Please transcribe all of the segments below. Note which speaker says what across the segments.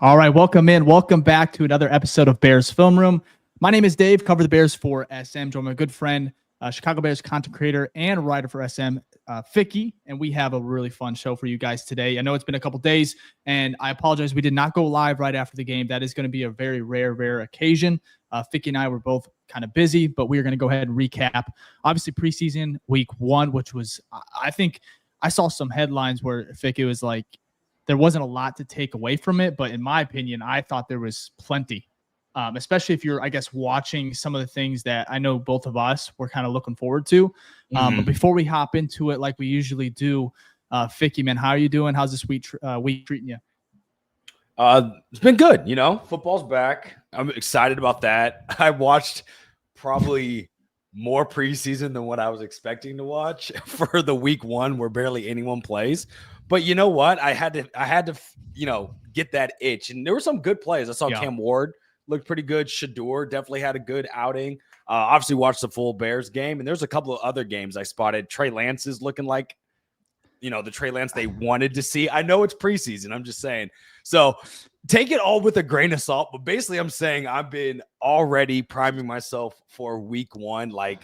Speaker 1: All right, welcome in. Welcome back to another episode of Bears Film Room. My name is Dave, cover the Bears for SM. Join my good friend, Chicago Bears content creator and writer for SM, Ficky, and we have a really fun show for you guys today. I know it's been a couple days, and I apologize. We did not go live right after the game. That is going to be a very rare occasion. Ficky and I were both kind of busy, but we are going to go ahead and recap. Obviously, preseason week 1, which was, I think I saw some headlines where Ficky was like, there wasn't a lot to take away from it, but in my opinion, I thought there was plenty, especially if you're, I guess, watching some of the things that I know both of us were kind of looking forward to. But before we hop into it, like we usually do, Ficky, man, how are you doing? How's this week treating you?
Speaker 2: It's been good. You know, football's back. I'm excited about that. I watched probably more preseason than what I was expecting to watch for the week 1 where barely anyone plays. But you know what? I had to, get that itch. And there were some good plays. I saw Cam Ward looked pretty good. Shador definitely had a good outing. Obviously watched the full Bears game. And there's a couple of other games I spotted. Trey Lance is looking like, the Trey Lance they wanted to see. I know it's preseason. I'm just saying. So take it all with a grain of salt. But basically, I'm saying I've been already priming myself for week 1. Like,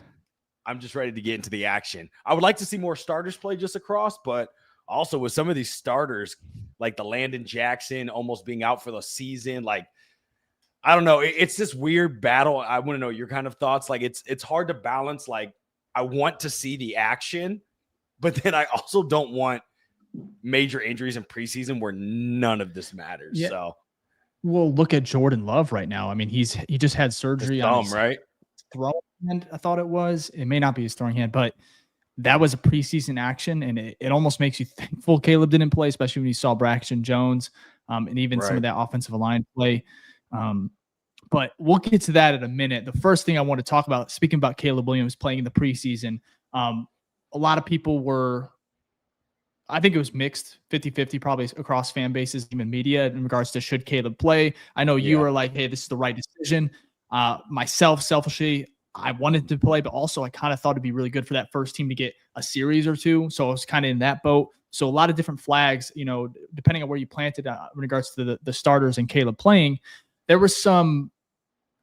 Speaker 2: I'm just ready to get into the action. I would like to see more starters play just across, but also with some of these starters, like the Landon Jackson almost being out for the season, like, I don't know. It's this weird battle. I want to know your kind of thoughts. Like, it's hard to balance. Like, I want to see the action, but then I also don't want major injuries in preseason where none of this matters. Yeah. So,
Speaker 1: well, look at Jordan Love right now. I mean, he just had surgery on his
Speaker 2: right?
Speaker 1: throwing hand. I thought it was. It may not be his throwing hand, but that was a preseason action, and it almost makes you thankful Caleb didn't play, especially when you saw Braxton Jones and even some of that offensive line play. But we'll get to that in a minute. The first thing I want to talk about, speaking about Caleb Williams playing in the preseason, a lot of people were, I think it was mixed, 50-50 probably across fan bases, even media, in regards to should Caleb play. I know you were like, hey, this is the right decision. Myself, selfishly, I wanted to play, but also I kind of thought it'd be really good for that first team to get a series or two. So I was kind of in that boat. So a lot of different flags, depending on where you planted in regards to the starters and Caleb playing. There was some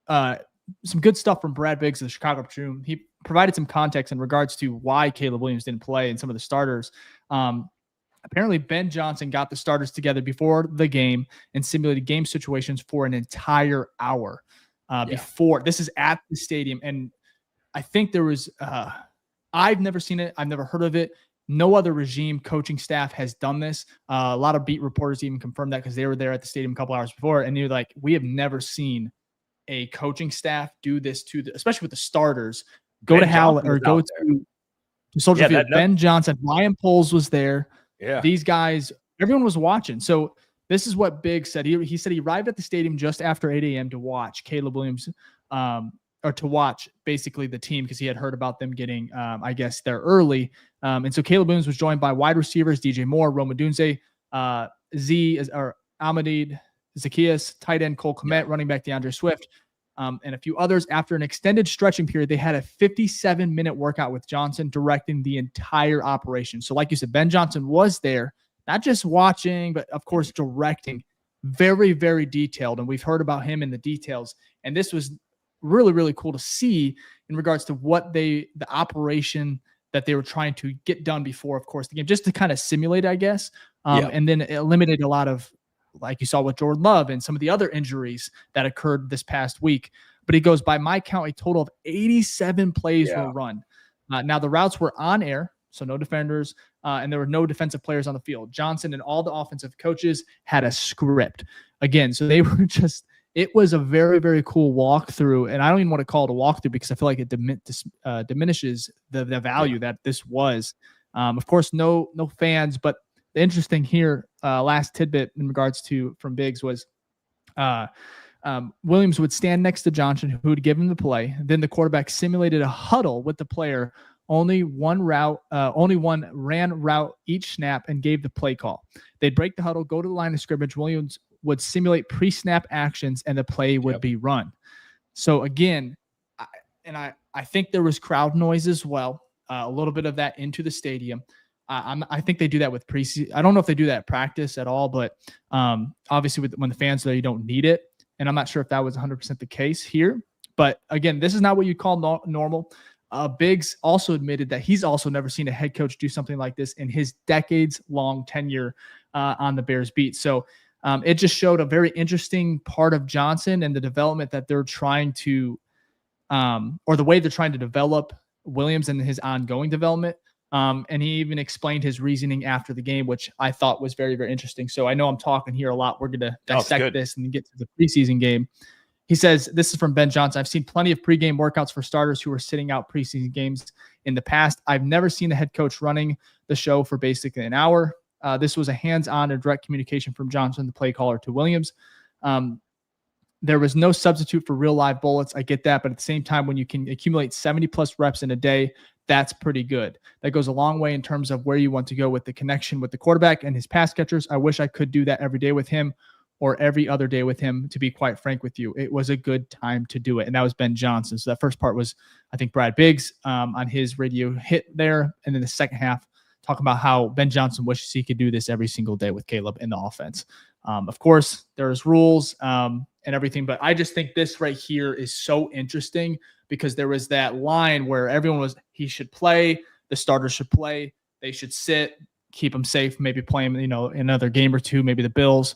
Speaker 1: good stuff from Brad Biggs of the Chicago Tribune. He provided some context in regards to why Caleb Williams didn't play and some of the starters. Apparently, Ben Johnson got the starters together before the game and simulated game situations for an entire hour. Before this is at the stadium. And I think there was, I've never seen it. I've never heard of it. No other regime coaching staff has done this. A lot of beat reporters even confirmed that because they were there at the stadium a couple hours before. And you're like, we have never seen a coaching staff do this especially with the starters, go to Howlett or go to Soldier Field. Ben Johnson, Ryan Poles was there. Yeah. These guys, everyone was watching. So this is what Big said. He said he arrived at the stadium just after 8 a.m. to watch Caleb Williams, or to watch basically the team because he had heard about them getting, I guess, there early. And so Caleb Williams was joined by wide receivers DJ Moore, Roma Dunze, Ahmadid Zacchaeus, tight end Cole Kmet, running back DeAndre Swift, and a few others. After an extended stretching period, they had a 57-minute workout with Johnson directing the entire operation. So like you said, Ben Johnson was there, not just watching, but of course directing. Very, very detailed. And we've heard about him in the details. And this was really, really cool to see in regards to what the operation that they were trying to get done before, of course, the game, just to kind of simulate, I guess. And then eliminate a lot of, like you saw with Jordan Love and some of the other injuries that occurred this past week. But he goes, by my count, a total of 87 plays were run. Now, the routes were on air, so no defenders, and there were no defensive players on the field. Johnson and all the offensive coaches had a script. Again, so they were just – it was a very, very cool walkthrough, and I don't even want to call it a walkthrough because I feel like it diminishes the value that this was. Of course, no fans, but the interesting here, last tidbit in regards to from Biggs was Williams would stand next to Johnson, who would give him the play. Then the quarterback simulated a huddle with the player. Only one ran route each snap and gave the play call. They'd break the huddle, go to the line of scrimmage. Williams would simulate pre-snap actions, and the play would be run. So again, I think there was crowd noise as well, a little bit of that into the stadium. I think they do that with preseason. I don't know if they do that at practice at all, but obviously when the fans are there, you don't need it. And I'm not sure if that was 100% the case here. But again, this is not what you call normal. Biggs also admitted that he's also never seen a head coach do something like this in his decades-long tenure on the Bears beat. So it just showed a very interesting part of Johnson and the development that they're trying to, or the way they're trying to develop Williams and his ongoing development. And he even explained his reasoning after the game, which I thought was very, very interesting. So I know I'm talking here a lot. We're going to dissect this and get to the preseason game. He says, this is from Ben Johnson. I've seen plenty of pregame workouts for starters who are sitting out preseason games in the past. I've never seen a head coach running the show for basically an hour. This was a hands-on and direct communication from Johnson, the play caller, to Williams. There was no substitute for real live bullets. I get that. But at the same time, when you can accumulate 70 plus reps in a day, that's pretty good. That goes a long way in terms of where you want to go with the connection with the quarterback and his pass catchers. I wish I could do that every day with him or every other day with him, to be quite frank with you. It was a good time to do it. And that was Ben Johnson. So that first part was, I think, Brad Biggs on his radio hit there. And then the second half, talking about how Ben Johnson wishes he could do this every single day with Caleb in the offense. Of course, there's rules and everything, but I just think this right here is so interesting because there was that line where everyone was, he should play, the starters should play, they should sit, keep him safe, maybe play him, another game or two, maybe the Bills.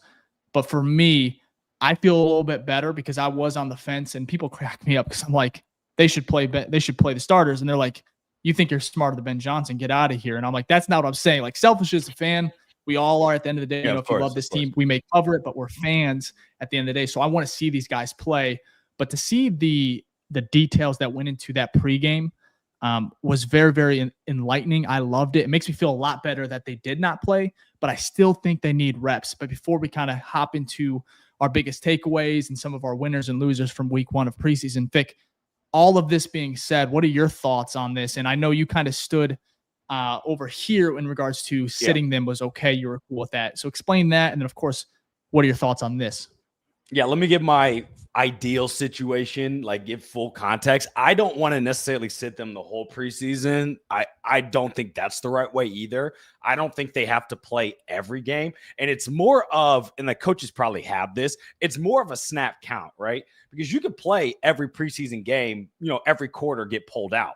Speaker 1: But for me, I feel a little bit better because I was on the fence and people crack me up because I'm like, they should play the starters. And they're like, you think you're smarter than Ben Johnson, get out of here. And I'm like, that's not what I'm saying. Like, selfish as a fan, we all are at the end of the day.
Speaker 2: Yeah,
Speaker 1: if you love this team, we may cover it, but we're fans at the end of the day. So I want to see these guys play. But to see the details that went into that pregame was very, very enlightening. I loved it. It makes me feel a lot better that they did not play, but I still think they need reps. But before we kind of hop into our biggest takeaways and some of our winners and losers from week one of preseason, Vic, all of this being said, what are your thoughts on this? And I know you kind of stood over here in regards to sitting them was okay. You were cool with that. So explain that. And then, of course, what are your thoughts on this?
Speaker 2: Yeah, let me give my ideal situation, like give full context. I don't want to necessarily sit them the whole preseason. I don't think that's the right way either. I don't think they have to play every game. And it's more of, and the coaches probably have this, it's more of a snap count, right? Because you could play every preseason game, every quarter get pulled out.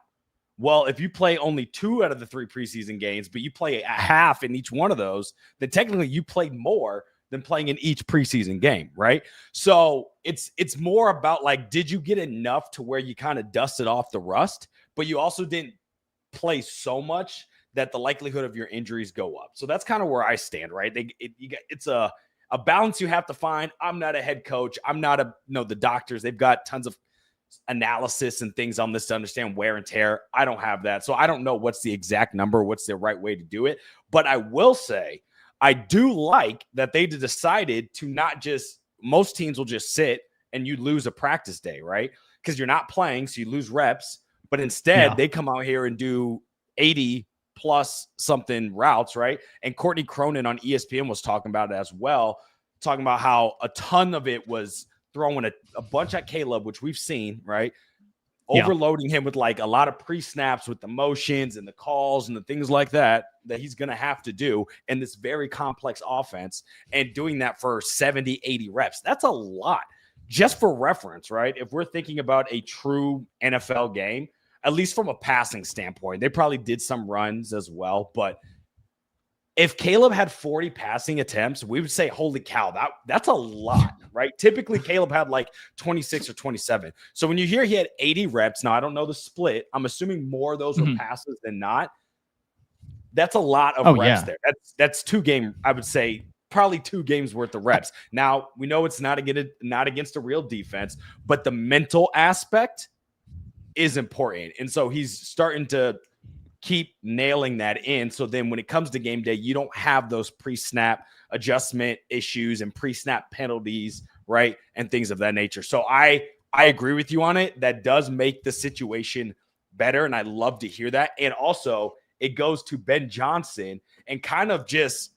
Speaker 2: Well, if you play only 2 out of the 3 preseason games, but you play a half in each one of those, then technically you played more than playing in each preseason game, right? So it's more about like, did you get enough to where you kind of dusted off the rust, but you also didn't play so much that the likelihood of your injuries go up. So that's kind of where I stand, right? It's a balance you have to find. I'm not a head coach. I'm not the doctors. They've got tons of analysis and things on this to understand wear and tear. I don't have that. So I don't know what's the exact number, what's the right way to do it. But I will say, I do like that they decided to not just, most teams will just sit and you lose a practice day, right? Because you're not playing, so you lose reps. But instead, they come out here and do 80 plus something routes, right? And Courtney Cronin on ESPN was talking about it as well, talking about how a ton of it was throwing a bunch at Caleb, which we've seen, right? Overloading him with like a lot of pre-snaps with the motions and the calls and the things like that he's going to have to do in this very complex offense, and doing that for 70, 80 reps. That's a lot. Just for reference, right? If we're thinking about a true NFL game, at least from a passing standpoint, they probably did some runs as well, but if Caleb had 40 passing attempts, we would say, holy cow, that's a lot, right? Typically, Caleb had like 26 or 27. So when you hear he had 80 reps, now I don't know the split. I'm assuming more of those were passes than not. That's a lot of reps there. That's 2 game, I would say, probably 2 games worth of reps. Now, we know it's not against a real defense, but the mental aspect is important. And so he's starting to keep nailing that in. So then when it comes to game day, you don't have those pre-snap adjustment issues and pre-snap penalties, right? And things of that nature. So I agree with you on it. That does make the situation better. And I love to hear that. And also it goes to Ben Johnson and kind of just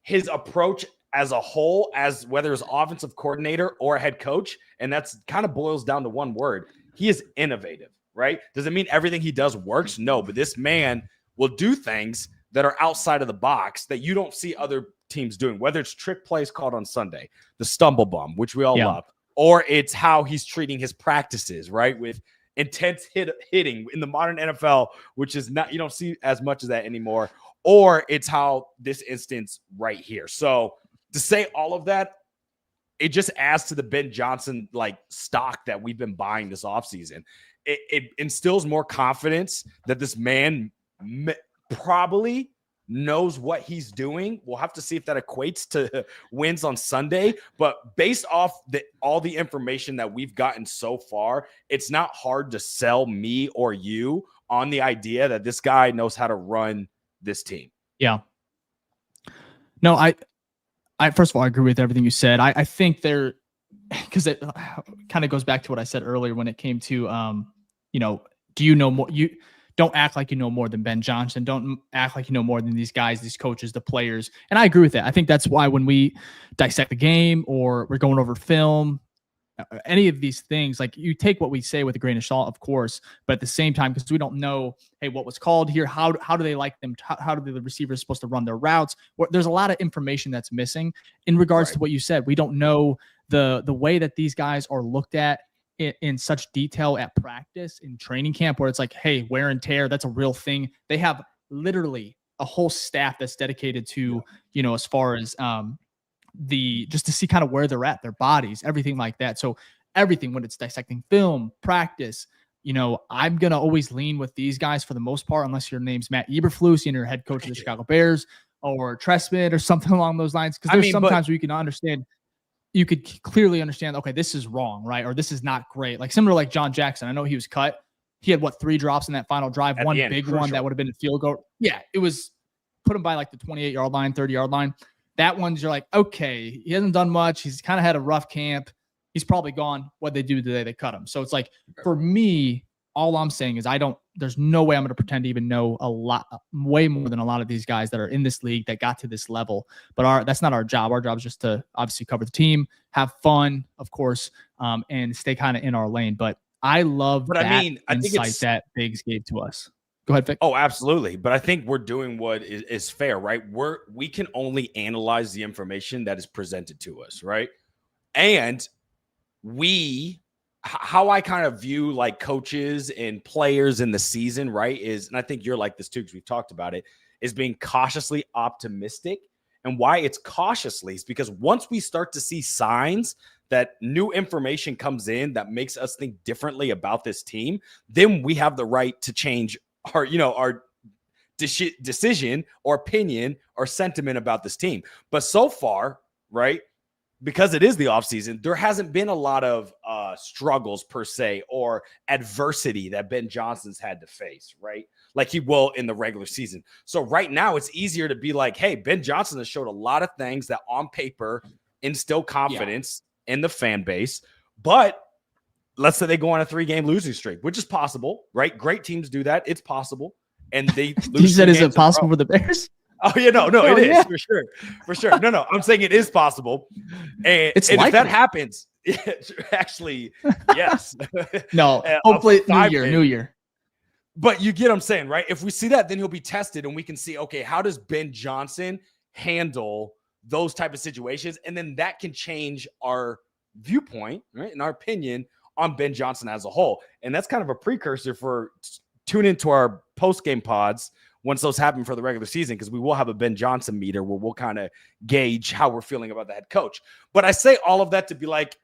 Speaker 2: his approach as a whole, as whether it's offensive coordinator or a head coach. And that's kind of boils down to one word. He is innovative. Right? Does it mean everything he does works? No, but this man will do things that are outside of the box that you don't see other teams doing, whether it's trick plays called on Sunday, the stumble bum, which we all love, or it's how he's treating his practices, right? With intense hitting in the modern NFL, which is not, you don't see as much of that anymore, or it's how this instance right here. So to say all of that, it just adds to the Ben Johnson like stock that we've been buying this offseason. It instills more confidence that this man probably knows what he's doing. We'll have to see if that equates to wins on Sunday. But based off all the information that we've gotten so far, it's not hard to sell me or you on the idea that this guy knows how to run this team.
Speaker 1: Yeah. No, I first of all, I agree with everything you said. I think because it kind of goes back to what I said earlier when it came to, do you know more? You don't act like you know more than Ben Johnson. Don't act like you know more than these guys, these coaches, the players. And I agree with that. I think that's why when we dissect the game or we're going over film, any of these things, like you take what we say with a grain of salt, of course, but at the same time, because we don't know, hey, what was called here? How do they like them? How do the receivers supposed to run their routes? There's a lot of information that's missing in regards to what you said. We don't know the way that these guys are looked at in such detail at practice, in training camp, where it's like, hey, wear and tear, that's a real thing. They have literally a whole staff that's dedicated to, as far as just to see kind of where they're at, their bodies, everything like that. So everything, when it's dissecting film, practice, I'm going to always lean with these guys for the most part, unless your name's Matt Eberflus and you're head coach of the Chicago Bears, or Trestman or something along those lines. Because there's sometimes where you can understand, you could clearly understand, okay, this is wrong, right? Or this is not great. Like similar like John Jackson. I know he was cut. He had 3 drops in that final drive, one big one that would have been a field goal. Yeah, it was put him by like the 28-yard line, 30-yard line. That one's you're like, okay, he hasn't done much. He's kind of had a rough camp. He's probably gone. What'd they do today? They cut him. So it's like, for me, all I'm saying is there's no way I'm going to pretend to even know way more than a lot of these guys that are in this league that got to this level. But that's not our job. Our job is just to obviously cover the team, have fun, of course, and stay kind of in our lane. But I love insight that Biggs gave to us. Go ahead, Vic.
Speaker 2: Oh, absolutely. But I think we're doing what is fair, right? We can only analyze the information that is presented to us, right? And how I kind of view like coaches and players in the season, right, and I think you're like this too, because we've talked about it, is being cautiously optimistic. And why it's cautiously is because once we start to see signs that new information comes in that makes us think differently about this team, then we have the right to change our decision or opinion or sentiment about this team. But so far, right, because it is the offseason, there hasn't been a lot of struggles per se or adversity that Ben Johnson's had to face, right? Like he will in the regular season. So right now it's easier to be like, hey, Ben Johnson has showed a lot of things that on paper instill confidence in the fan base. But let's say they go on a 3-game losing streak, which is possible, right? Great teams do that. It's possible. And they lose.
Speaker 1: You said, is it possible for the Bears?
Speaker 2: Oh, yeah, no, it is for sure. No, I'm saying it is possible. And if that happens, actually, yes.
Speaker 1: No, hopefully new year.
Speaker 2: But you get what I'm saying, right? If we see that, then he'll be tested and we can see, okay, how does Ben Johnson handle those type of situations? And then that can change our viewpoint, right, in our opinion on Ben Johnson as a whole. And that's kind of a precursor for tune into our post-game pods once those happen for the regular season, because we will have a Ben Johnson meter where we'll kind of gauge how we're feeling about the head coach. But I say all of that to be like,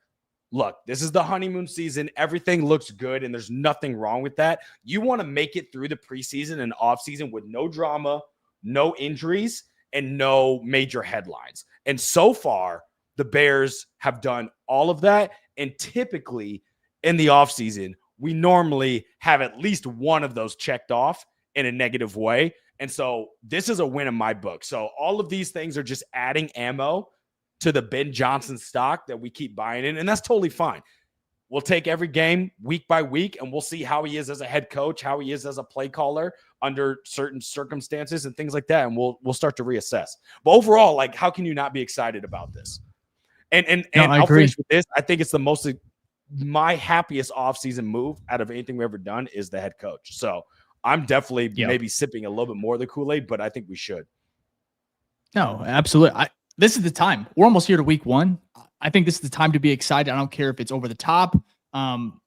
Speaker 2: look, this is the honeymoon season. Everything looks good, and there's nothing wrong with that. You want to make it through the preseason and offseason with no drama, no injuries, and no major headlines. And so far, the Bears have done all of that. And typically in the offseason, we normally have at least one of those checked off in a negative way. And so this is a win in my book. So all of these things are just adding ammo to the Ben Johnson stock that we keep buying in. And that's totally fine. We'll take every game week by week, and we'll see how he is as a head coach, how he is as a play caller under certain circumstances and things like that. And we'll start to reassess. But overall, like, how can you not be excited about this? And I'll finish with this. I think it's my happiest offseason move out of anything we've ever done is the head coach. So I'm definitely maybe sipping a little bit more of the Kool-Aid, but I think we should.
Speaker 1: No, absolutely. This is the time. We're almost here to week 1. I think this is the time to be excited. I don't care if it's over the top.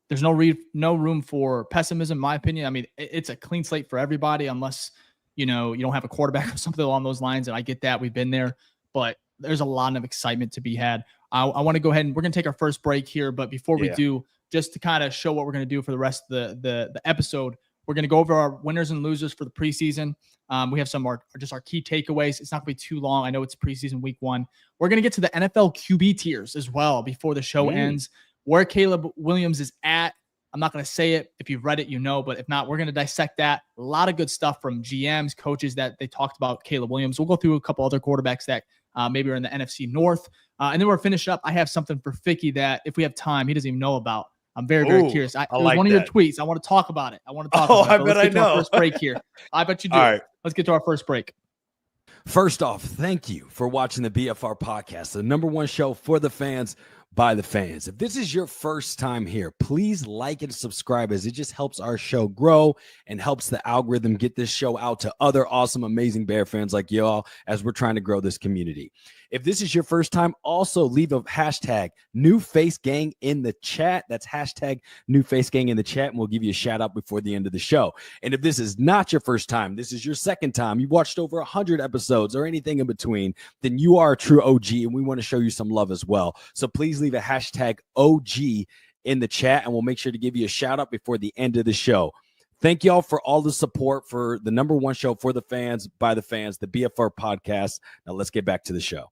Speaker 1: There's no room for pessimism, in my opinion. I mean, it's a clean slate for everybody, unless you don't have a quarterback or something along those lines. And I get that, we've been there, but there's a lot of excitement to be had. I want to go ahead and we're going to take our first break here, but before we do, just to kind of show what we're going to do for the rest of the episode, we're going to go over our winners and losers for the preseason. We have our key takeaways. It's not going to be too long. I know it's preseason week 1. We're going to get to the NFL QB tiers as well before the show ends. Where Caleb Williams is at. I'm not going to say it. If you've read it, but if not, we're going to dissect that. A lot of good stuff from GMs, coaches that they talked about Caleb Williams. We'll go through a couple other quarterbacks that maybe are in the NFC North. And then we're finished up. I have something for Ficky that if we have time, he doesn't even know about. I'm very, very curious. It was one of your tweets. I want to talk about it.
Speaker 2: I bet I know.
Speaker 1: Our first break here. I bet you do.
Speaker 2: All right.
Speaker 1: Let's get to our first break.
Speaker 2: First off, thank you for watching the BFR podcast, the #1 show for the fans by the fans. If this is your first time here, please like and subscribe, as it just helps our show grow and helps the algorithm get this show out to other awesome, amazing Bear fans like y'all as we're trying to grow this community. If this is your first time, also leave a hashtag New Face Gang in the chat. That's hashtag New Face Gang in the chat, and we'll give you a shout out before the end of the show. And if this is not your first time, this is your second time, you watched over 100 episodes or anything in between, then you are a true OG, and we want to show you some love as well. So please leave a hashtag OG in the chat, and we'll make sure to give you a shout out before the end of the show. Thank y'all for all the support for the #1 show for the fans by the fans, the BFR podcast. Now let's get back to the show.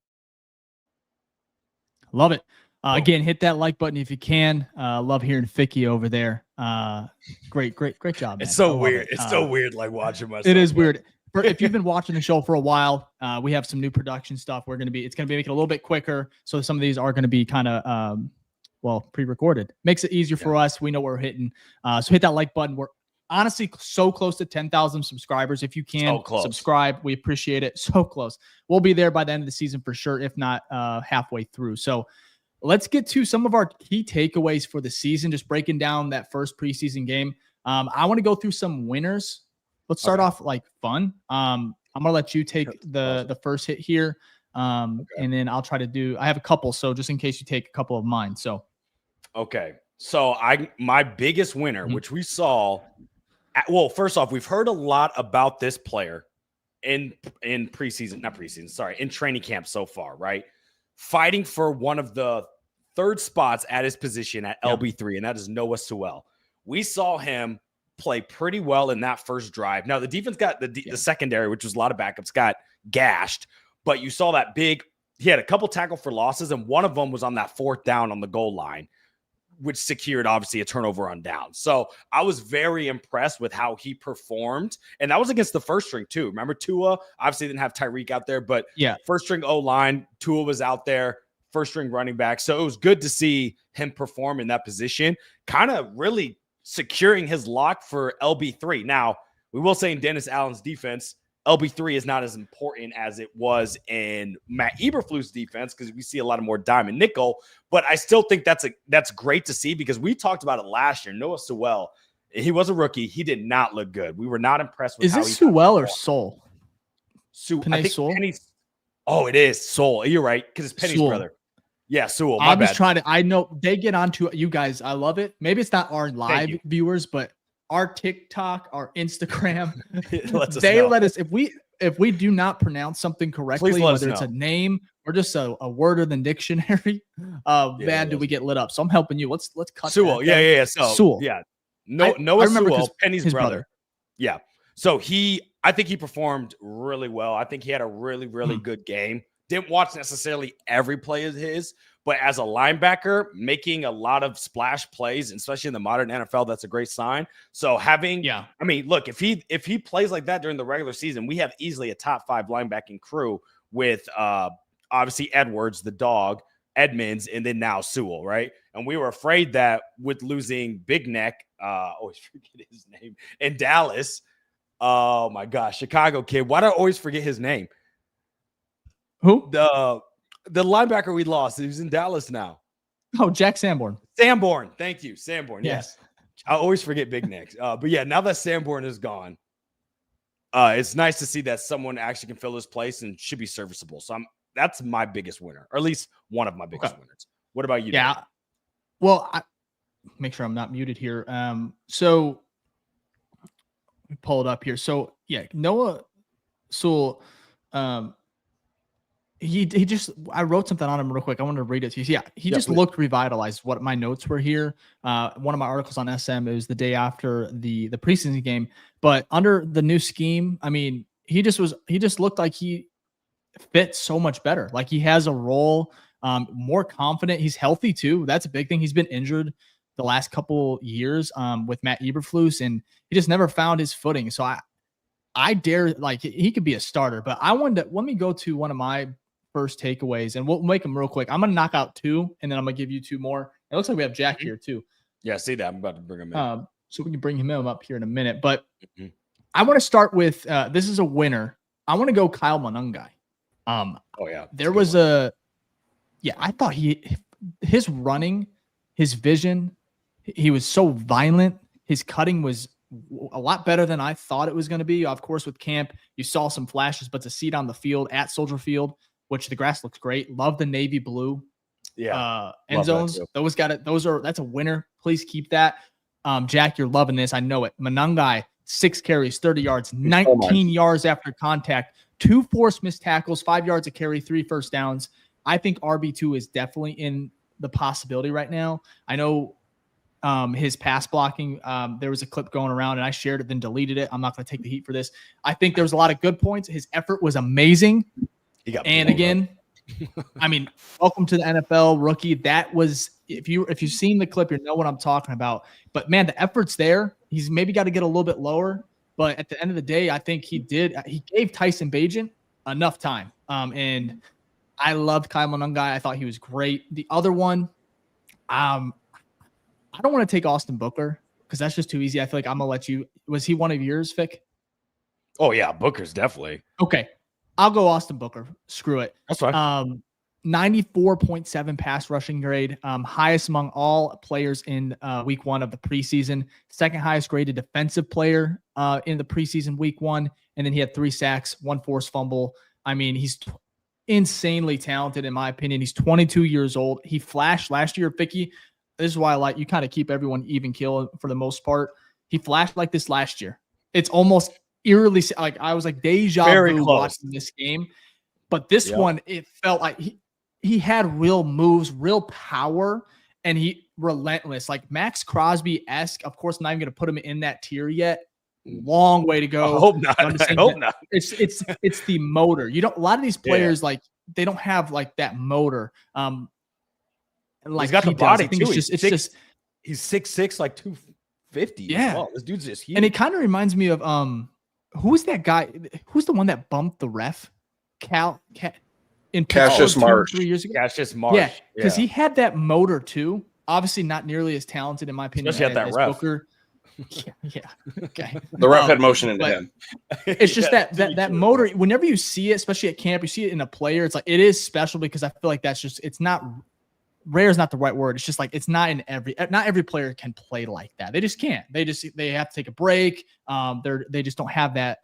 Speaker 1: Love it. Again, hit that like button if you can. Love hearing Ficky over there. Great job, man.
Speaker 2: It's so weird. It's so weird, like watching myself.
Speaker 1: It is weird. If you've been watching the show for a while, we have some new production stuff. It's going to be making it a little bit quicker. So some of these are going to be kind of, pre-recorded. Makes it easier for us. We know what we're hitting. So hit that like button. We're honestly so close to 10,000 subscribers. If you can subscribe, we appreciate it. So close. We'll be there by the end of the season for sure, if not halfway through. So let's get to some of our key takeaways for the season, just breaking down that first preseason game. I want to go through some winners. Let's start off like fun. I'm going to let you take the first hit here. And then I'll try to I have a couple. So just in case you take a couple of mine. So,
Speaker 2: So my biggest winner, which we saw, first off, we've heard a lot about this player in training camp so far, right? Fighting for one of the third spots at his position at LB3, and that is Noah Sewell. We saw him play pretty well in that first drive. Now, the defense got the secondary, which was a lot of backups, got gashed, but you saw that he had a couple tackle for losses, and one of them was on that 4th down on the goal line, which secured obviously a turnover on down. So I was very impressed with how he performed. And that was against the first string too. Remember Tua obviously didn't have Tyreek out there, but first string O-line, Tua was out there, first string running back. So it was good to see him perform in that position, kind of really securing his lock for LB3. Now we will say in Dennis Allen's defense, LB3 is not as important as it was in Matt Eberflus' defense because we see a lot of more dime and nickel. But I still think that's great to see because we talked about it last year. Noah Sewell, he was a rookie. He did not look good. We were not impressed with.
Speaker 1: Is this Sewell or Soul?
Speaker 2: I think Soul? It is Soul. You're right because it's Penny's brother. Yeah, Sewell.
Speaker 1: I'm just trying to. I know they get onto you guys. I love it. Maybe it's not our live viewers, but our TikTok, our Instagram, let us if we do not pronounce something correctly, whether it's a name or just a word in the dictionary, do we get lit up. So I'm helping you. Let's cut
Speaker 2: Sewell. So
Speaker 1: Sewell.
Speaker 2: Noah Sewell, Penny's brother. Yeah. So I think he performed really well. I think he had a really, really good game. Didn't watch necessarily every play of his, but as a linebacker, making a lot of splash plays, especially in the modern NFL, that's a great sign. So look, if he plays like that during the regular season, we have easily a top 5 linebacking crew with obviously Edwards, the dog, Edmonds, and then now Sewell, right? And we were afraid that with losing Big Neck, always forget his name, in Dallas. Oh my gosh, Chicago kid. Why do I always forget his name?
Speaker 1: Who?
Speaker 2: The linebacker we lost. He's in Dallas now.
Speaker 1: Oh, Jack Sanborn.
Speaker 2: Sanborn. Thank you. Sanborn. Yes. I always forget Big Nick. But yeah, now that Sanborn is gone, it's nice to see that someone actually can fill his place and should be serviceable. So that's my biggest winner, or at least one of my biggest winners. What about you?
Speaker 1: Yeah.
Speaker 2: Dave?
Speaker 1: Well, make sure I'm not muted here. So let me pull it up here. So yeah, Noah Sewell, he just, I wrote something on him real quick. I wanted to read it to you. Yeah, he just looked revitalized. What my notes were here. One of my articles on SM, it was the day after the preseason game, but under the new scheme, I mean, he just looked like he fit so much better. Like he has a role, more confident. He's healthy too. That's a big thing. He's been injured the last couple years with Matt Eberflus, and he just never found his footing. So I dare, like, he could be a starter, but let me go to one of my first takeaways, and we'll make them real quick. I'm going to knock out 2, and then I'm going to give you 2 more. It looks like we have Jack here too.
Speaker 2: Yeah, see that. I'm about to bring him in.
Speaker 1: So we can bring him up here in a minute, but I want to start with, this is a winner. I want to go Kyle Monangai. There was I thought his running, his vision, he was so violent. His cutting was a lot better than I thought it was going to be. Of course, with camp, you saw some flashes, but to see it on the field at Soldier Field, which the grass looks great. Love the navy blue end zones. That's a winner. Please keep that. Jack, you're loving this. I know it. Monangai, 6 carries, 30 yards, 19 yards after contact, 2 forced missed tackles, 5 yards a carry, 3 first downs. I think RB2 is definitely in the possibility right now. I know his pass blocking, there was a clip going around and I shared it, then deleted it. I'm not going to take the heat for this. I think there was a lot of good points. His effort was amazing. And again, I mean, welcome to the NFL, rookie. That was, if you've seen the clip, you know what I'm talking about. But man, the effort's there. He's maybe got to get a little bit lower. But at the end of the day, I think he gave Tyson Bagent enough time. And I loved Kyle Monangai. I thought he was great. The other one, I don't want to take Austin Booker because that's just too easy. I feel like I'm going to let you. Was he one of yours, Fick?
Speaker 2: Oh, yeah. Booker's definitely.
Speaker 1: Okay. I'll go Austin Booker. Screw it.
Speaker 2: That's fine.
Speaker 1: 94.7 pass rushing grade. Highest among all players in week 1 of the preseason. Second highest graded defensive player in the preseason week 1. And then he had 3 sacks, 1 forced fumble. I mean, he's insanely talented in my opinion. He's 22 years old. He flashed last year, Ficky. This is why I like you kind of keep everyone even kill for the most part. He flashed like this last year. It's almost eerily like I was like deja vu watching this game. But this one, it felt like he had real moves, real power, and he relentless. Like Max Crosby-esque. Of course, I'm not even going to put him in that tier yet. Long way to go.
Speaker 2: I hope not. I hope not.
Speaker 1: It's the motor. You don't. A lot of these players like they don't have like that motor.
Speaker 2: Like he's got the body too. He's 6'6", like 250.
Speaker 1: Yeah,
Speaker 2: well. This dude's just huge.
Speaker 1: And it kind of reminds me of who's that guy? Who's the one that bumped the ref? In
Speaker 3: Cassius Marsh
Speaker 1: 3 years ago.
Speaker 2: Cassius Marsh.
Speaker 1: Yeah, because he had that motor too. Obviously, not nearly as talented in my opinion
Speaker 2: especially
Speaker 1: as
Speaker 2: ref.
Speaker 1: Booker. Yeah. Okay.
Speaker 3: The ref had motion into him.
Speaker 1: It's just that motor. Whenever you see it, especially at camp, you see it in a player. It's like it is special because I feel like that's just. It's not. Rare is not the right word. It's just like it's not every player can play like that. They just can't. They have to take a break. They just don't have that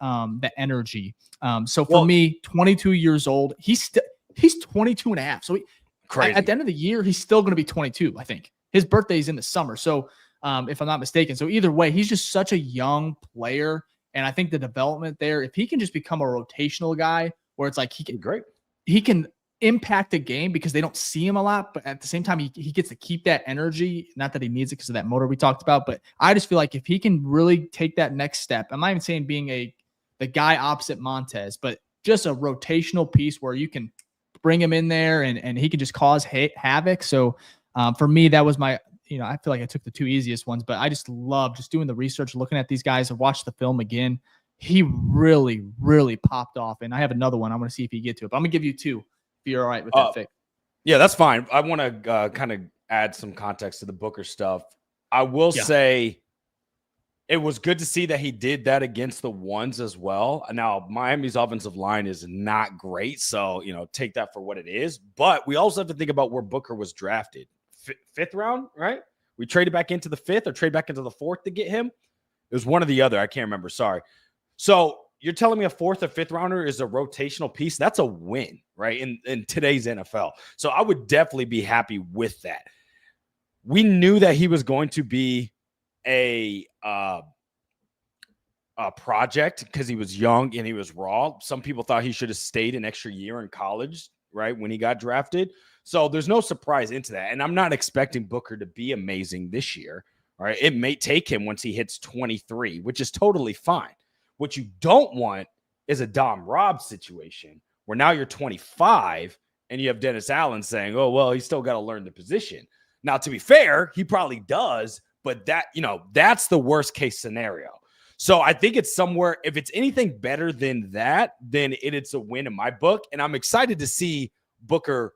Speaker 1: energy. So for me, 22 years old, he's 22 and a half. So at the end of the year, he's still going to be 22. I think his birthday is in the summer. So if I'm not mistaken, so either way, he's just such a young player, and I think the development there, if he can just become a rotational guy, where it's like he can impact a game because they don't see him a lot, but at the same time he gets to keep that energy. Not that he needs it because of that motor we talked about, but I just feel like if he can really take that next step, I'm not even saying being the guy opposite Montez, but just a rotational piece where you can bring him in there and he can just cause havoc. So for me, that was my, I feel like I took the 2 easiest ones, but I just love just doing the research, looking at these guys. I watched the film again. He really, really popped off. And I have another one. I want to see if you get to it, but I'm gonna give you 2. If you're all right with that, Vic.
Speaker 2: Yeah, that's fine. I want to kind of add some context to the Booker stuff. I will say it was good to see that he did that against the ones as well. Now, Miami's offensive line is not great, so, take that for what it is. But we also have to think about where Booker was drafted. 5th round, right? We traded back into the 5th or trade back into the 4th to get him. It was one or the other. I can't remember. Sorry. So you're telling me a 4th or 5th rounder is a rotational piece? That's a win, right? In today's NFL. So I would definitely be happy with that. We knew that he was going to be a project because he was young and he was raw. Some people thought he should have stayed an extra year in college, right, when he got drafted. So there's no surprise into that. And I'm not expecting Booker to be amazing this year. All right. It may take him once he hits 23, which is totally fine. What you don't want is a Dom Rob situation where now you're 25 and you have Dennis Allen saying, oh, well, he's still got to learn the position. Now, to be fair, he probably does, but that's the worst case scenario. So I think it's somewhere, if it's anything better than that, then it's a win in my book. And I'm excited to see Booker,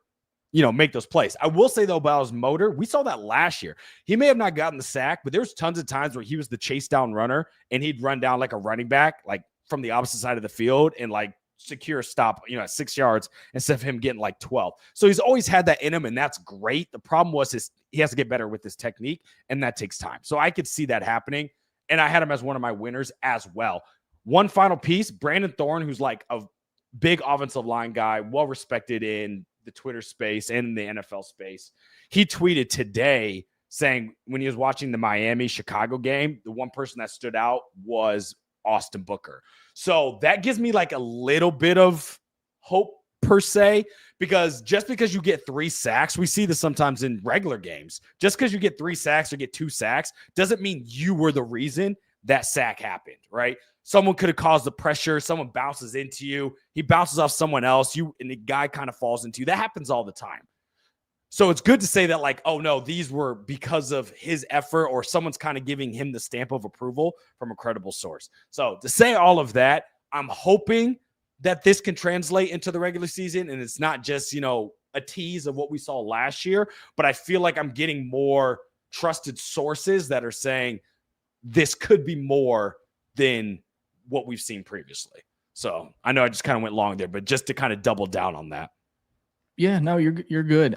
Speaker 2: make those plays. I will say, though, about his motor, we saw that last year. He may have not gotten the sack, but there's tons of times where he was the chase down runner and he'd run down like a running back, like from the opposite side of the field and like secure stop, at 6 yards instead of him getting like 12. So he's always had that in him, and that's great. The problem was he has to get better with his technique, and that takes time. So I could see that happening. And I had him as one of my winners as well. One final piece, Brandon Thorne, who's like a big offensive line guy, well-respected in the Twitter space and the NFL space. He tweeted today saying when he was watching the Miami-Chicago game, the one person that stood out was Austin Booker. So that gives me like a little bit of hope per se, because just because you get 3 sacks, we see this sometimes in regular games. Just because you get 3 sacks or get 2 sacks doesn't mean you were the reason that sack happened, right? Someone could have caused the pressure. Someone bounces into you. He bounces off someone else. And the guy kind of falls into you. That happens all the time. So it's good to say that, like, oh, no, these were because of his effort, or someone's kind of giving him the stamp of approval from a credible source. So to say all of that, I'm hoping that this can translate into the regular season, and it's not just, a tease of what we saw last year, but I feel like I'm getting more trusted sources that are saying this could be more than what we've seen previously. So I know I just kind of went long there, but just to kind of double down on that.
Speaker 1: Yeah, no, you're good.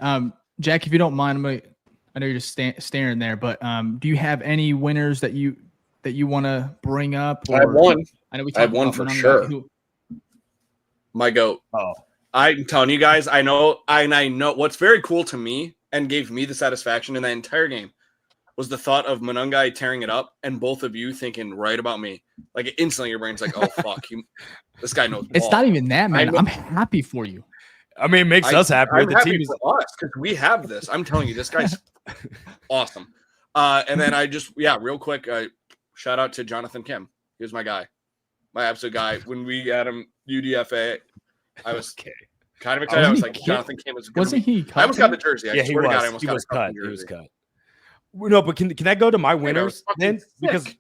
Speaker 1: Jack, if you don't mind, I know you're just staring there, but do you have any winners that you want to bring up?
Speaker 3: I have one.
Speaker 1: I know
Speaker 3: I have one for sure. My GOAT.
Speaker 2: Oh,
Speaker 3: I'm telling you guys, I know what's very cool to me and gave me the satisfaction in that entire game was the thought of Monangai tearing it up and both of you thinking right about me. Like instantly your brain's like, oh, fuck, this guy knows ball.
Speaker 1: It's not even that, man. I'm happy for you.
Speaker 2: I mean, it makes us happy.
Speaker 3: I'm
Speaker 2: the
Speaker 3: happy
Speaker 2: team
Speaker 3: for us because we have this. I'm telling you, this guy's awesome. And then real quick, shout out to Jonathan Kim. He was my guy. My absolute guy. When we had him UDFA, I was kind of excited. I was like, Jonathan Kim is going to be.
Speaker 1: He cut?
Speaker 3: I almost got the jersey.
Speaker 2: Yeah, he was cut. He was cut. No, but can I go to my winners then? Because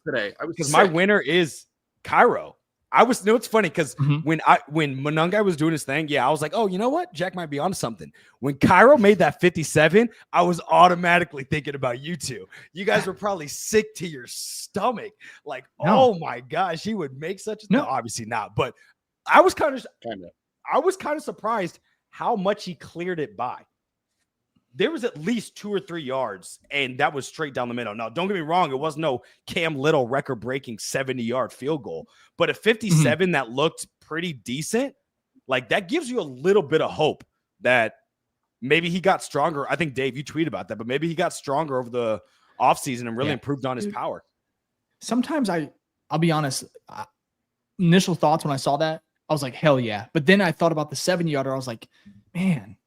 Speaker 2: my winner is Cairo. It's funny because when Monangai was doing his thing, I was like, oh, you know what? Jack might be onto something. When Cairo made that 57, I was automatically thinking about you two. You guys were probably sick to your stomach. Like, oh my gosh, he would make such a no, obviously not. But I was kind of surprised how much he cleared it by. There was at least 2 or 3 yards, and that was straight down the middle. Now, don't get me wrong. It was no Cam Little record-breaking 70-yard field goal. But a 57 that looked pretty decent, like that gives you a little bit of hope that maybe he got stronger. I think, Dave, you tweeted about that, but maybe he got stronger over the offseason and really improved on his power. Sometimes
Speaker 1: I'll be honest, initial thoughts when I saw that, I was like, hell yeah. But then I thought about the 70-yarder. I was like, man,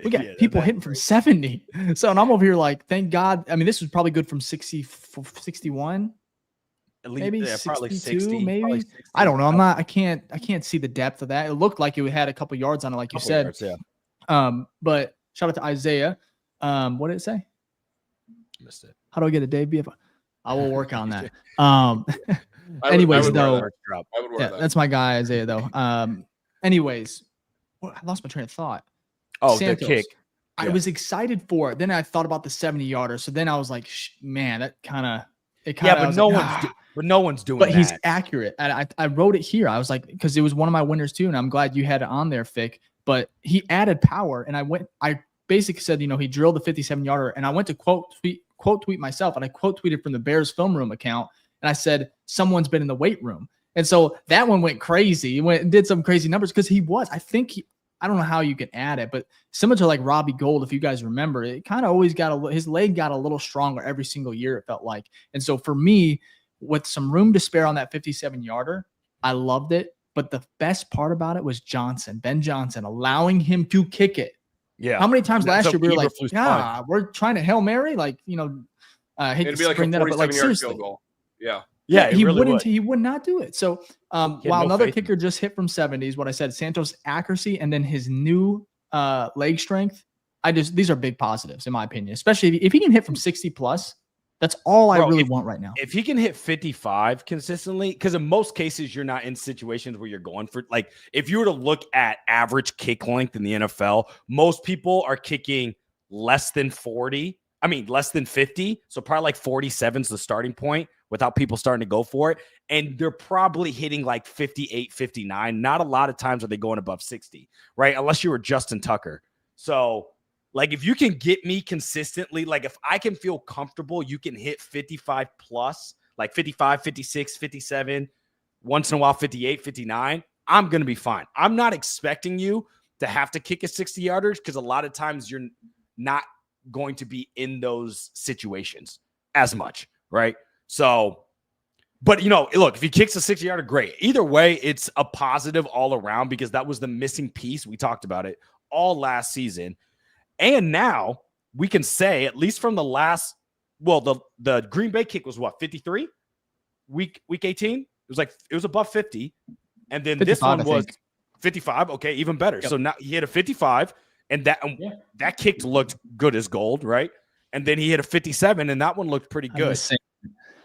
Speaker 1: we got people hitting from 70. So, and I'm over here like, thank God. I mean, this was probably good from 60, 61. At least, maybe 62, probably 60, maybe. Probably 60. I don't know. I can't see the depth of that. It looked like it had a couple yards on it, like you said. Yards, but shout out to Isaiah. What did it say?
Speaker 2: Missed it.
Speaker 1: How do I get a Dave BF? I will work on that. Anyways, though, that's my guy, Isaiah, though. Anyways, I lost my train of thought.
Speaker 2: Oh,
Speaker 1: Santos.
Speaker 2: the kick.
Speaker 1: I was excited for it. Then I thought about the 70-yarder. So then I was like, man, that kind of
Speaker 2: but no one's doing that.
Speaker 1: But he's accurate. And I wrote it here. I was like, because it was one of my winners too, and I'm glad you had it on there, Fick. But he added power, and I basically said, he drilled the 57-yarder, and I went to quote quote tweet myself, and I quote tweeted from the Bears film room account, and I said, someone's been in the weight room. And so that one went crazy. He went and did some crazy numbers because he was. I don't know how you can add it, but similar to like Robbie Gould, if you guys remember, it kind of always his leg got a little stronger every single year, it felt like. And so for me, with some room to spare on that 57-yarder, I loved it. But the best part about it was Ben Johnson, allowing him to kick it.
Speaker 2: Yeah.
Speaker 1: How many times last year we were like, we're trying to Hail Mary? Like, I hate
Speaker 3: It'd
Speaker 1: to
Speaker 3: be like a
Speaker 1: bring that up, but like
Speaker 3: 47-yard
Speaker 1: seriously.
Speaker 3: field goal. Yeah.
Speaker 1: Yeah, he
Speaker 2: really
Speaker 1: wouldn't. He would not do it. So while another
Speaker 2: faith
Speaker 1: kicker just hit from 70s, what I said, Santos' accuracy and then his new leg strength, these are big positives in my opinion. Especially if he can hit from 60 plus, that's all I really want right now.
Speaker 2: If he can hit 55 consistently, because in most cases you're not in situations where you're going for, like, if you were to look at average kick length in the NFL, most people are kicking less than 40. I mean, less than 50. So probably like 47 is the starting point without people starting to go for it. And they're probably hitting like 58, 59. Not a lot of times are they going above 60, right? Unless you were Justin Tucker. So like, if you can get me consistently, like if I can feel comfortable, you can hit 55 plus, like 55, 56, 57, once in a while, 58, 59, I'm going to be fine. I'm not expecting you to have to kick a 60-yarder because a lot of times you're not going to be in those situations as much, right? So, but look, if he kicks a 60-yarder, great. Either way, it's a positive all around because that was the missing piece. We talked about it all last season. And now we can say, at least from the last, the Green Bay kick was what, 53? Week 18? It was above 50. And then this one was 55. Okay, even better. Yep. So now he hit a 55, and that kick looked good as gold, right? And then he hit a 57, and that one looked pretty good.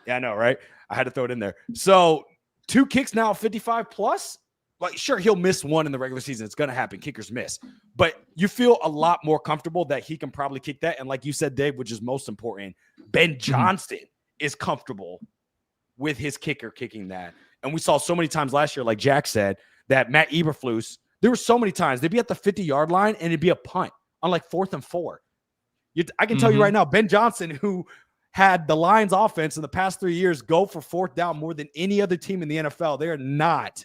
Speaker 2: Yeah, I know, right? I had to throw it in there. So 2 kicks now, 55 plus. Like, sure, he'll miss one in the regular season. It's going to happen. Kickers miss. But you feel a lot more comfortable that he can probably kick that. And like you said, Dave, which is most important, Ben Johnson is comfortable with his kicker kicking that. And we saw so many times last year, like Jack said, that Matt Eberflus, there were so many times they'd be at the 50-yard line and it'd be a punt on like 4th and 4. I can tell you right now, Ben Johnson, who had the Lions offense in the past 3 years go for 4th down more than any other team in the NFL, they are not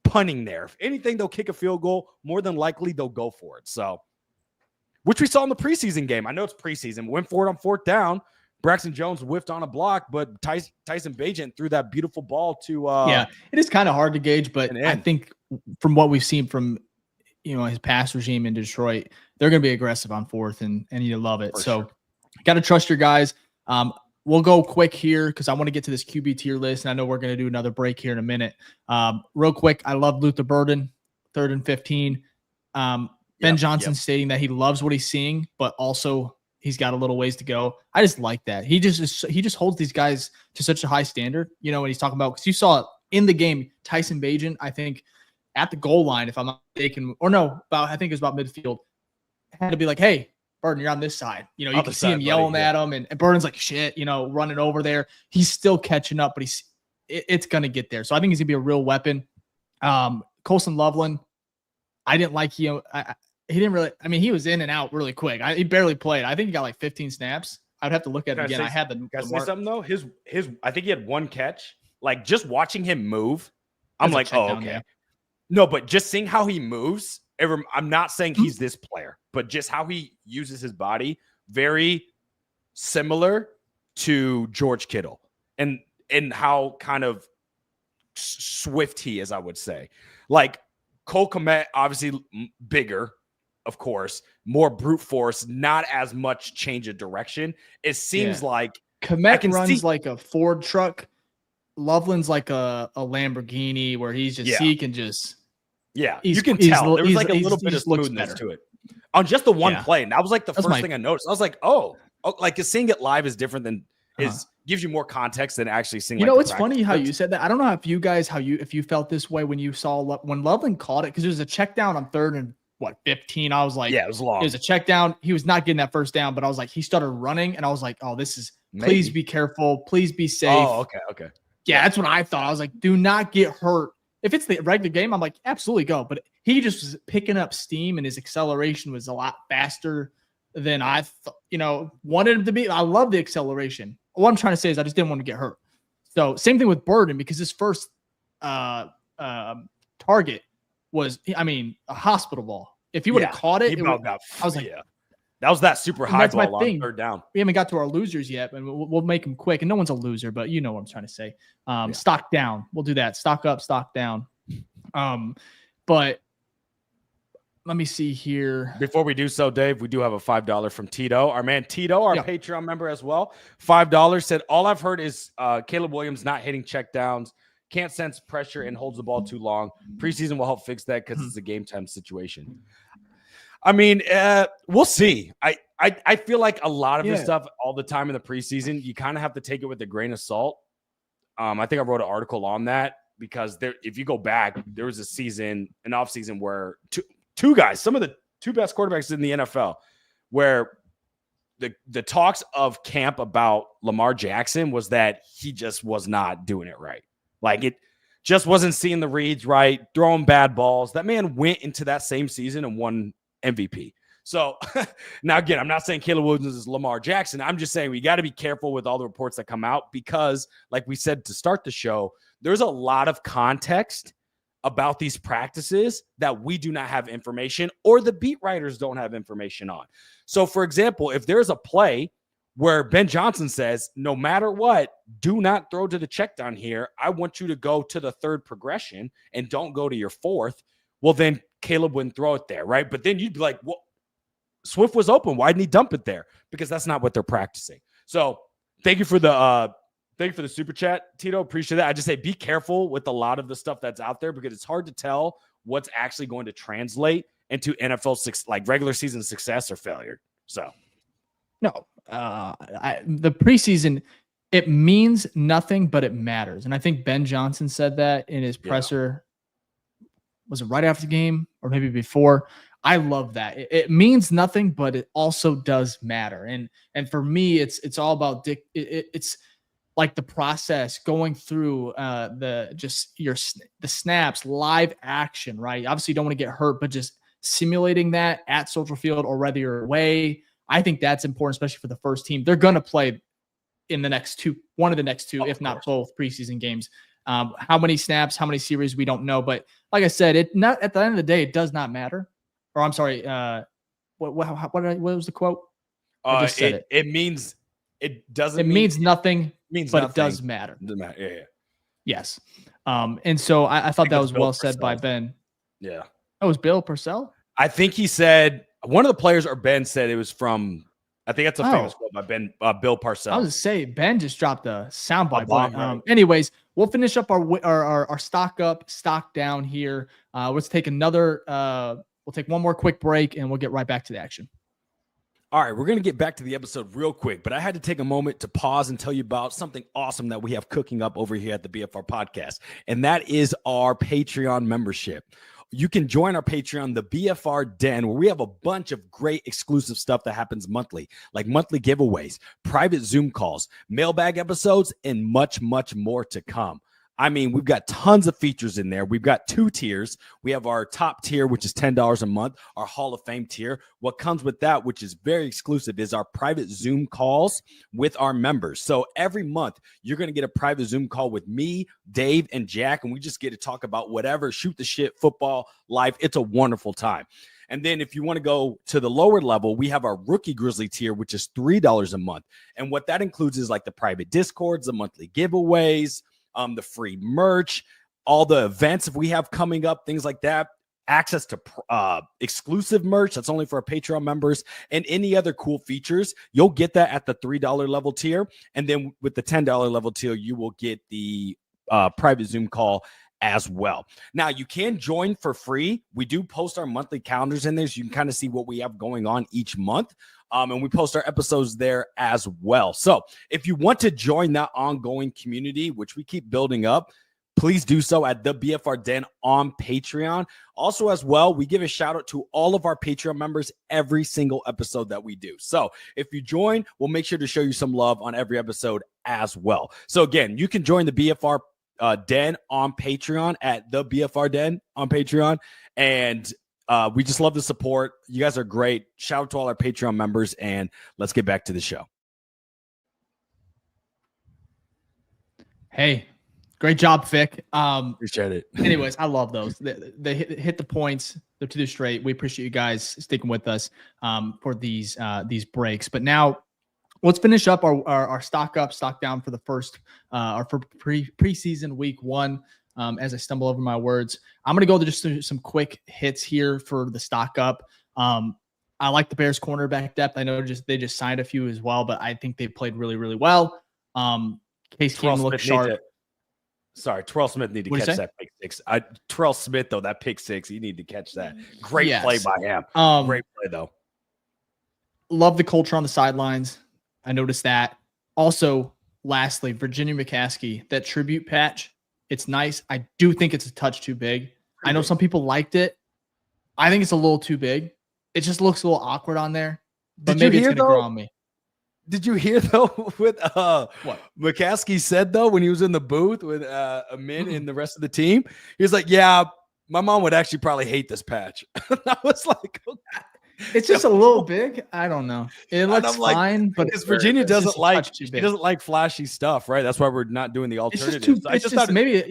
Speaker 2: punting there. If anything, they'll kick a field goal. More than likely, they'll go for it. So, which we saw in the preseason game. I know it's preseason. Went for it on 4th down. Braxton Jones whiffed on a block, but Tyson Bagent threw that beautiful ball to
Speaker 1: it is kind of hard to gauge, but I think from what we've seen from his pass regime in Detroit, they're going to be aggressive on 4th, and you love it. Got to trust your guys. We'll go quick here because I want to get to this QB tier list, and I know we're going to do another break here in a minute. Real quick, I love Luther Burden, 3rd and 15. Ben Johnson stating that he loves what he's seeing, but also he's got a little ways to go. I just like that. He just holds these guys to such a high standard, when he's talking about, because you saw it in the game, Tyson Bagent, I think, at the goal line, if I'm not mistaken, or no, I think it was about midfield, had to be like, hey, Burden, you're on this side. You can see him yelling at him, and Burden's like, shit, running over there. He's still catching up, but it's going to get there. So I think he's going to be a real weapon. Colson Loveland, I didn't like he didn't really, he was in and out really quick. He barely played. I think he got like 15 snaps. I'd have to look at it again. I had the
Speaker 2: Can I say something though? His I think he had 1 catch. Like, just watching him move, I'm like, oh, okay. Yeah. No, but just seeing how he moves, I'm not saying he's this player, but just how he uses his body, very similar to George Kittle, and how kind of swift he is, I would say. Like, Cole Kmet, obviously bigger, of course, more brute force, not as much change of direction. It seems like
Speaker 1: Kmet runs like a Ford truck. Loveland's like a Lamborghini, where he's just he can just you can tell there was like a little bit of smoothness to it on just the one play, and that was like the first thing I noticed. I was like, oh, like seeing it live is different than gives you more context than actually seeing. It's funny how you said that. I don't know if you guys if you felt this way when you saw when Loveland caught it, because it was a check down on 3rd and 15. I was like,
Speaker 2: it was long.
Speaker 1: It was a check down. He was not getting that first down, but I was like, he started running, and I was like, oh, this is please be careful, please be safe.
Speaker 2: Oh, okay.
Speaker 1: Yeah, that's what I thought. I was like, do not get hurt. If it's the regular game, I'm like, absolutely go. But he just was picking up steam, and his acceleration was a lot faster than I wanted him to be. I love the acceleration. What I'm trying to say is I just didn't want to get hurt. So same thing with Burden, because his first target was, a hospital ball. If he would have caught it, I was like,
Speaker 2: that was that super high ball on
Speaker 1: thing.
Speaker 2: third down.
Speaker 1: We haven't got to our losers yet, but we'll make them quick. And no one's a loser, but you know what I'm trying to say. Stock down. We'll do that. Stock up, stock down. But let me see here.
Speaker 2: Before we do so, Dave, we do have a $5 from Tito. Our man Tito, our Patreon member as well. $5 said, all I've heard is Caleb Williams not hitting checkdowns, can't sense pressure, and holds the ball too long. Preseason will help fix that because it's a game time situation. I mean, we'll see. I feel like a lot of this stuff all the time in the preseason, you kind of have to take it with a grain of salt. I think I wrote an article on that because if you go back, there was an off season where two guys, some of the two best quarterbacks in the NFL, where the talks of camp about Lamar Jackson was that he just was not doing it right. Like it just wasn't seeing the reads right, throwing bad balls. That man went into that same season and won MVP. So now again, I'm not saying Caleb Williams is Lamar Jackson. I'm just saying we got to be careful with all the reports that come out because, like we said to start the show, there's a lot of context about these practices that we do not have information or the beat writers don't have information on. So, for example, if there's a play where Ben Johnson says, no matter what, do not throw to the check down here. I want you to go to the third progression and don't go to your fourth. Well, then Caleb wouldn't throw it there, right? But then you'd be like, well, Swift was open. Why didn't he dump it there? Because that's not what they're practicing. So thank you for the super chat, Tito. Appreciate that. I just say be careful with a lot of the stuff that's out there because it's hard to tell what's actually going to translate into NFL regular season success or failure. So
Speaker 1: no, the preseason, it means nothing, but it matters. And I think Ben Johnson said that in his presser. Was it right after the game or maybe before? I love that. It means nothing, but it also does matter. And for me, it's all about it's like the process going through the snaps, live action, right? Obviously, you don't want to get hurt, but just simulating that at Soldier Field or whether you're away, I think that's important, especially for the first team. They're going to play in one of the next two, if not both preseason games. How many snaps, how many series, we don't know. But like I said, at the end of the day, it does not matter. Or I'm sorry, what was the quote? I just said
Speaker 2: it means it doesn't.
Speaker 1: It means nothing.
Speaker 2: Means
Speaker 1: but
Speaker 2: nothing.
Speaker 1: It does matter.
Speaker 2: It doesn't matter. Yeah.
Speaker 1: Yes. And so I thought that was well said by Ben.
Speaker 2: Yeah.
Speaker 1: Oh, it was Bill Purcell?
Speaker 2: I think he said one of the players, or Ben said it was from. I think that's a famous quote by Bill Parcells.
Speaker 1: I was going to say, Ben just dropped a soundbite. Anyways, we'll finish up our stock up, stock down here. Let's take we'll take one more quick break and we'll get right back to the action.
Speaker 2: All right, we're going to get back to the episode real quick, but I had to take a moment to pause and tell you about something awesome that we have cooking up over here at the BFR podcast, and that is our Patreon membership. You can join our Patreon, the BFR Den, where we have a bunch of great exclusive stuff that happens monthly, like monthly giveaways, private Zoom calls, mailbag episodes, and much, much more to come. I mean, we've got tons of features in there. We've got 2 tiers. We have our top tier, which is $10 a month, our Hall of Fame tier. What comes with that, which is very exclusive, is our private Zoom calls with our members. So every month, you're going to get a private Zoom call with me, Dave, and Jack, and we just get to talk about whatever, shoot the shit, football, life. It's a wonderful time. And then if you want to go to the lower level, we have our Rookie Grizzly tier, which is $3 a month. And what that includes is like the private Discords, the monthly giveaways, the free merch, all the events if we have coming up, things like that, access to exclusive merch that's only for our Patreon members, and any other cool features. You'll get that at the $3 level tier. And then with the $10 level tier, you will get the private Zoom call as well. Now, you can join for free. We do post our monthly calendars in there, so you can kind of see what we have going on each month. And we post our episodes there as well. So if you want to join that ongoing community, which we keep building up, please do so at the BFR Den on Patreon. Also, as well, we give a shout out to all of our Patreon members every single episode that we do. So if you join, we'll make sure to show you some love on every episode as well. So again, you can join the BFR Den on Patreon at the BFR Den on Patreon. And We just love the support. You guys are great. Shout out to all our Patreon members, and let's get back to the show.
Speaker 1: Hey, great job, Fick.
Speaker 2: Appreciate it.
Speaker 1: Anyways, I love those. They hit the points. They're to the straight. We appreciate you guys sticking with us for these breaks. But now let's finish up our stock up, stock down for the first or for preseason week 1. As I stumble over my words, I'm going to go to just some quick hits here for the stock up. I like the Bears cornerback depth. I know they just signed a few as well, but I think they played really, really well. Case Keenum looks sharp.
Speaker 2: Terrell Smith need to catch that pick 6. Terrell Smith, though, that pick 6, you need to catch that. Great play by him. Great play, though.
Speaker 1: Love the culture on the sidelines. I noticed that. Also, lastly, Virginia McCaskey, that tribute patch, it's nice. I do think it's a touch too big. I know some people liked it. I think it's a little too big. It just looks a little awkward on there. But maybe it's going to grow on me.
Speaker 2: Did you hear, though, what McCaskey said, though, when he was in the booth with Amin and the rest of the team? He was like, yeah, my mom would actually probably hate this patch. I was like, okay.
Speaker 1: It's just a little big. I don't know. It looks fine, but
Speaker 2: Virginia doesn't like flashy stuff, right? That's why we're not doing the alternative.
Speaker 1: Maybe.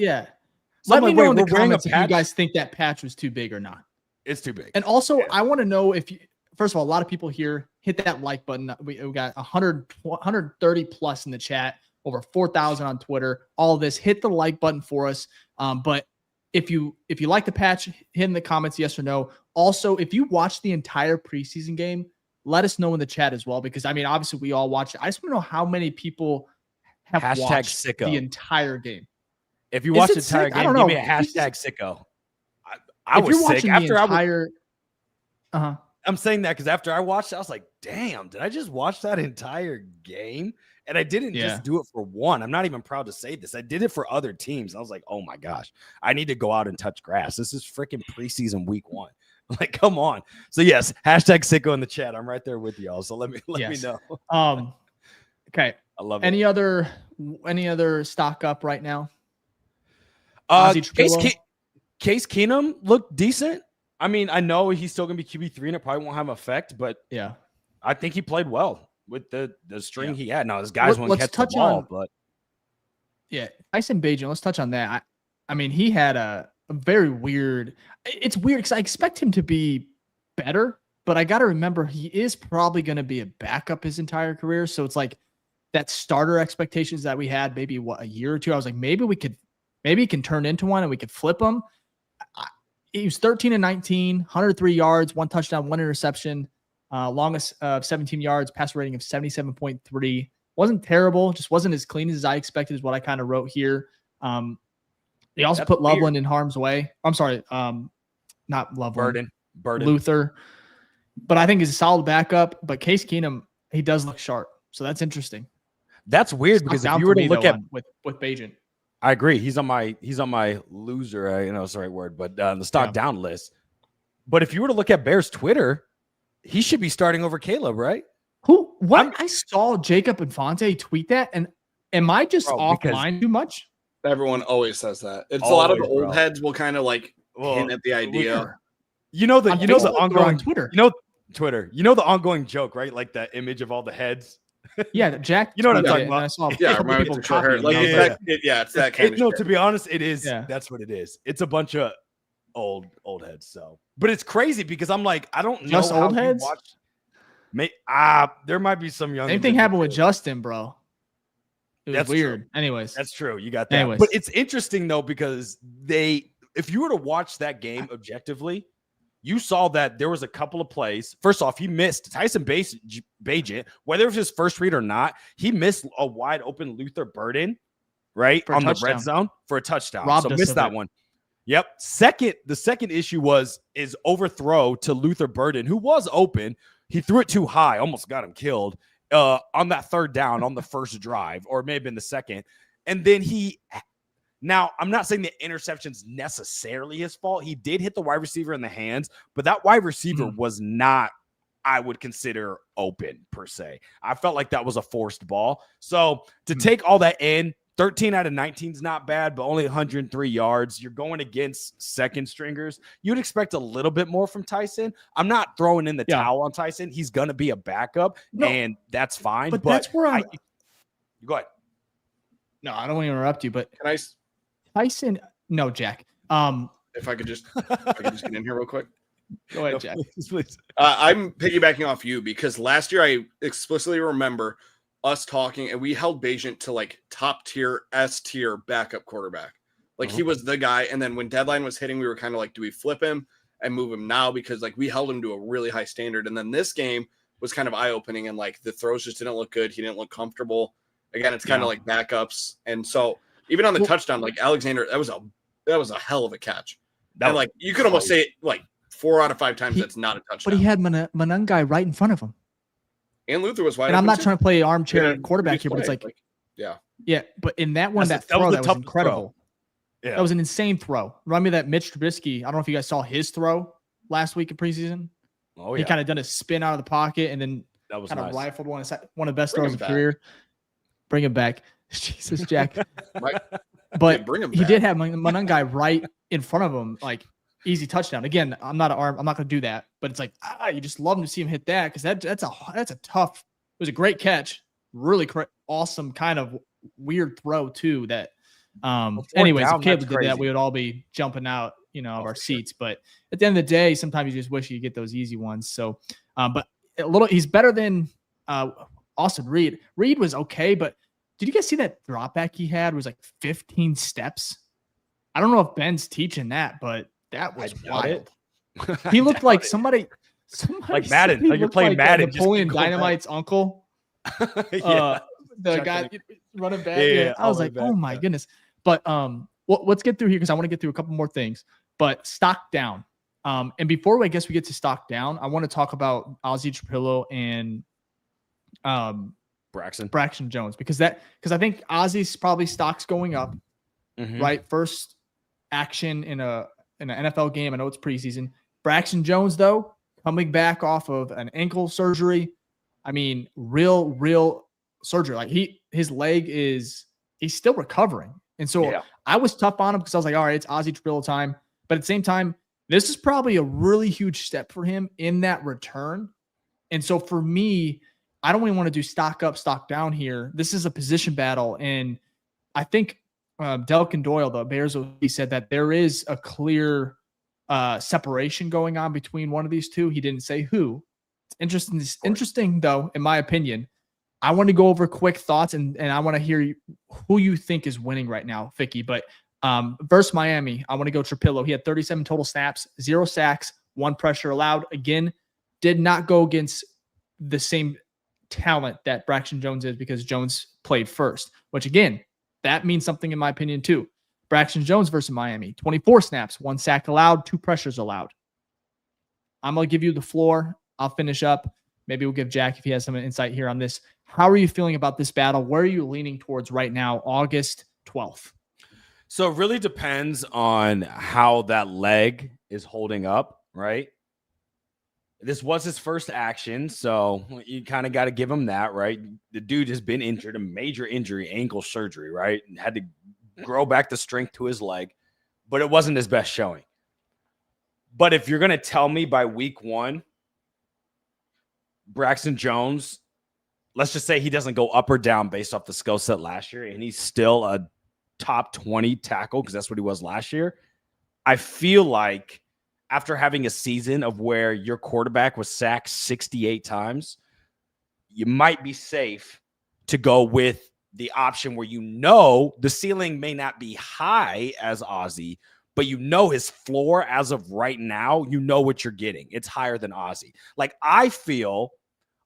Speaker 1: Let me know in the comments if you guys think that patch was too big or not.
Speaker 2: It's too big.
Speaker 1: And also, I want to know if you, first of all, a lot of people here hit that like button. We got 130 plus in the chat, over 4,000 on Twitter. All of this, hit the like button for us. But if you like the patch, hit in the comments yes or no. Also, if you watch the entire preseason game, let us know in the chat as well, because I mean, obviously we all watched it. I just want to know how many people have watched
Speaker 2: sicko
Speaker 1: the entire game.
Speaker 2: If you watched the entire game, give me a hashtag sicko. I was sick after I'm saying that because after I watched it, I was like, damn, did I just watch that entire game? And I didn't just do it for one. I'm not even proud to say this. I did it for other teams. I was like, oh my gosh, I need to go out and touch grass. This is freaking preseason week 1. Like, come on. So yes, hashtag sicko in the chat. I'm right there with y'all. So let me know.
Speaker 1: Okay.
Speaker 2: I love
Speaker 1: any
Speaker 2: it.
Speaker 1: Any other stock up right now?
Speaker 2: Case Keenum looked decent. I mean, I know he's still going to be QB3 and it probably won't have effect, but
Speaker 1: yeah,
Speaker 2: I think he played well with the string he had. Now, this guys won't catch the ball, but
Speaker 1: yeah, Tyson Bagent, let's touch on that. I mean, he had a very weird. It's weird because I expect him to be better, but I got to remember he is probably going to be a backup his entire career. So it's like that starter expectations that we had maybe a year or two. I was like, maybe he can turn into one and we could flip him. He was 13 and 19, 103 yards, 1 touchdown, 1 interception, longest of 17 yards, passer rating of 77.3. Wasn't terrible, just wasn't as clean as I expected, is what I kind of wrote here. They also put Loveland in harm's way. I'm sorry, not Loveland.
Speaker 2: Burden.
Speaker 1: Luther. But I think he's a solid backup. But Case Keenum, he does look sharp. So that's interesting.
Speaker 2: That's weird because if you were to look at
Speaker 1: with Bagent.
Speaker 2: I agree. He's on my loser. I know it's the right word, but the stock down list. But if you were to look at Bears Twitter, he should be starting over Caleb, right?
Speaker 1: I saw Jacob Infante tweet that, and am I just off mine too much?
Speaker 3: Everyone always says that. It's a lot of the old heads will kind of like hint at the idea.
Speaker 2: The ongoing
Speaker 1: Twitter.
Speaker 2: Twitter. The ongoing joke, right? Like that image of all the heads.
Speaker 1: Yeah, Jack.
Speaker 2: You know what I'm talking about?
Speaker 1: I saw people
Speaker 3: short hair. It's that kind of.
Speaker 2: No, to be honest, it is. Yeah. That's what it is. It's a bunch of old heads. So, but it's crazy because I'm like, I don't know
Speaker 1: just old heads.
Speaker 2: There might be some young.
Speaker 1: Same thing happened with Justin, bro. That's weird.
Speaker 2: True.
Speaker 1: Anyways,
Speaker 2: that's true. You got that. But it's interesting though because if you were to watch that game objectively, you saw that there was a couple of plays. First off, he missed Tyson Bagent, whether it was his first read or not. He missed a wide open Luther Burden, right, on the red zone for a touchdown. So missed that one. Yep. The second issue is overthrow to Luther Burden, who was open. He threw it too high, almost got him killed on that third down on the first drive, or it may have been the second. And then now, I'm not saying the interception's necessarily his fault. He did hit the wide receiver in the hands, but that wide receiver was not, I would consider, open per se. I felt like that was a forced ball. So to take all that in, 13 out of 19 is not bad, but only 103 yards. You're going against second stringers. You'd expect a little bit more from Tyson. I'm not throwing in the towel on Tyson. He's going to be a backup, and that's fine.
Speaker 1: But that's where
Speaker 2: go ahead.
Speaker 1: No, I don't want to interrupt you, but
Speaker 3: can I?
Speaker 1: Tyson, no, Jack.
Speaker 3: If I could just get in here real quick.
Speaker 1: Go ahead, Jack.
Speaker 2: Please.
Speaker 3: I'm piggybacking off you because last year I explicitly remember us talking, and we held Bagent to like top tier, S tier backup quarterback. Like he was the guy. And then when deadline was hitting, we were kind of like, do we flip him and move him now? Because like we held him to a really high standard. And then this game was kind of eye opening, and like the throws just didn't look good. He didn't look comfortable. Again, it's kind of like backups. And so even on the touchdown, like Alexander, that was a hell of a catch. And like you could almost say it like 4 out of 5 times that's not a touchdown.
Speaker 1: But he had Monangai right in front of him.
Speaker 3: And Luther was wide
Speaker 1: open. And I'm not trying to play armchair quarterback here, but it's like
Speaker 3: yeah.
Speaker 1: But in that one, that was incredible.
Speaker 2: Yeah.
Speaker 1: That was an insane throw. Remind me of that Mitch Trubisky. I don't know if you guys saw his throw last week in preseason.
Speaker 2: Oh yeah.
Speaker 1: He kind of done a spin out of the pocket and then
Speaker 2: that was
Speaker 1: kind of rifled one of the best
Speaker 3: Bring
Speaker 1: throws of
Speaker 3: him
Speaker 1: his career. Bring him back. Jesus, Jack. But
Speaker 3: bring him
Speaker 1: he
Speaker 3: back.
Speaker 1: did have Monangai right in front of him, like easy touchdown. Again, I'm not going to do that, but it's like you just love to see him hit that because that's a tough. It was a great catch, really awesome kind of weird throw too. That, anyways, if Caleb did that, we would all be jumping out, of our seats. But at the end of the day, sometimes you just wish you could get those easy ones. So, but he's better than Austin Reed. Reed was okay, but did you guys see that drop back he had? It was like 15 steps. I don't know if Ben's teaching that, but that was wild. He looked like somebody
Speaker 2: like Madden, like you're playing Madden.
Speaker 1: Napoleon Dynamite's uncle. The guy running back. Yeah. I was like, oh my goodness. But let's get through here because I want to get through a couple more things. But stock down. And before we get to stock down, I want to talk about Azzie Trapillo and Braxton Jones because I think Azzie's probably stock's going up. Right, first action in an NFL game. I know it's preseason. Braxton Jones though, coming back off of an ankle surgery. I mean, real surgery. Like his leg he's still recovering. And so I was tough on him because I was like, all right, it's Azzie Trapillo time. But at the same time, this is probably a really huge step for him in that return. And so for me, I don't even want to do stock up, stock down here. This is a position battle. And I think Delkin Doyle, the Bears, he said that there is a clear separation going on between one of these two. He didn't say who. It's interesting though, in my opinion. I want to go over quick thoughts and I want to hear who you think is winning right now, Ficky. But versus Miami, I want to go Trapillo. He had 37 total snaps, 0 sacks, 1 pressure allowed. Again, did not go against the same talent that Braxton Jones is because Jones played first, which again, that means something in my opinion too. Braxton Jones versus Miami, 24 snaps, 1 sack allowed, 2 pressures allowed. I'm going to give you the floor. I'll finish up. Maybe we'll give Jack if he has some insight here on this. How are you feeling about this battle? Where are you leaning towards right now, August 12th?
Speaker 2: So it really depends on how that leg is holding up, right? This was his first action, so you kind of got to give him that, right? The dude has been injured, a major injury, ankle surgery, right? And had to grow back the strength to his leg, but it wasn't his best showing. But if you're going to tell me by week 1, Braxton Jones, let's just say he doesn't go up or down based off the skill set last year, and he's still a top 20 tackle because that's what he was last year. I feel like after having a season of where your quarterback was sacked 68 times, you might be safe to go with the option where the ceiling may not be high as Azzie, but his floor as of right now, what you're getting. It's higher than Azzie. Like, I feel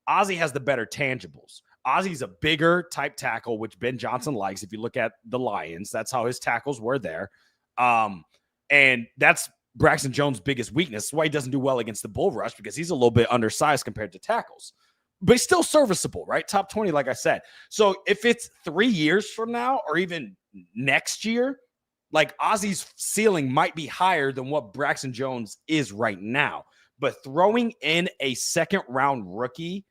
Speaker 2: Azzie has the better tangibles. Azzie's a bigger type tackle, which Ben Johnson likes. If you look at the Lions, that's how his tackles were there. And that's Braxton Jones' biggest weakness. That's why he doesn't do well against the bull rush, because he's a little bit undersized compared to tackles. But he's still serviceable, right? Top 20, like I said. So if it's 3 years from now or even next year, like, Azzie's ceiling might be higher than what Braxton Jones is right now. But throwing in a second-round rookie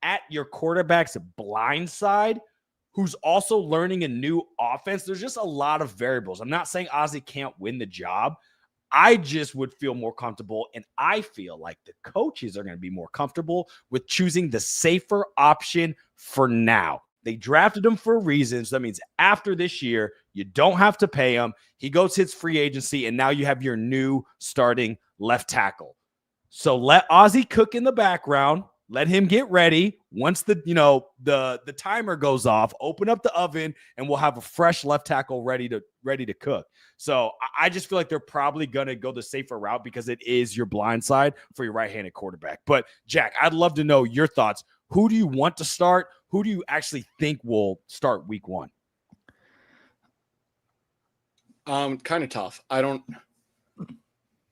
Speaker 2: at your quarterback's blind side who's also learning a new offense. There's just a lot of variables. I'm not saying Azzie can't win the job. I just would feel more comfortable, and I feel like the coaches are going to be more comfortable with choosing the safer option for now. They drafted him for a reason, so that means after this year, you don't have to pay him. He goes, hits free agency, and now you have your new starting left tackle. So let Azzie cook in the background. Let him get ready. Once the timer goes off, open up the oven, and we'll have a fresh left tackle ready to cook. So I just feel like they're probably going to go the safer route because it is your blind side for your right-handed quarterback. But, Jack, I'd love to know your thoughts. Who do you want to start? Who do you actually think will start week 1?
Speaker 3: Kind of tough.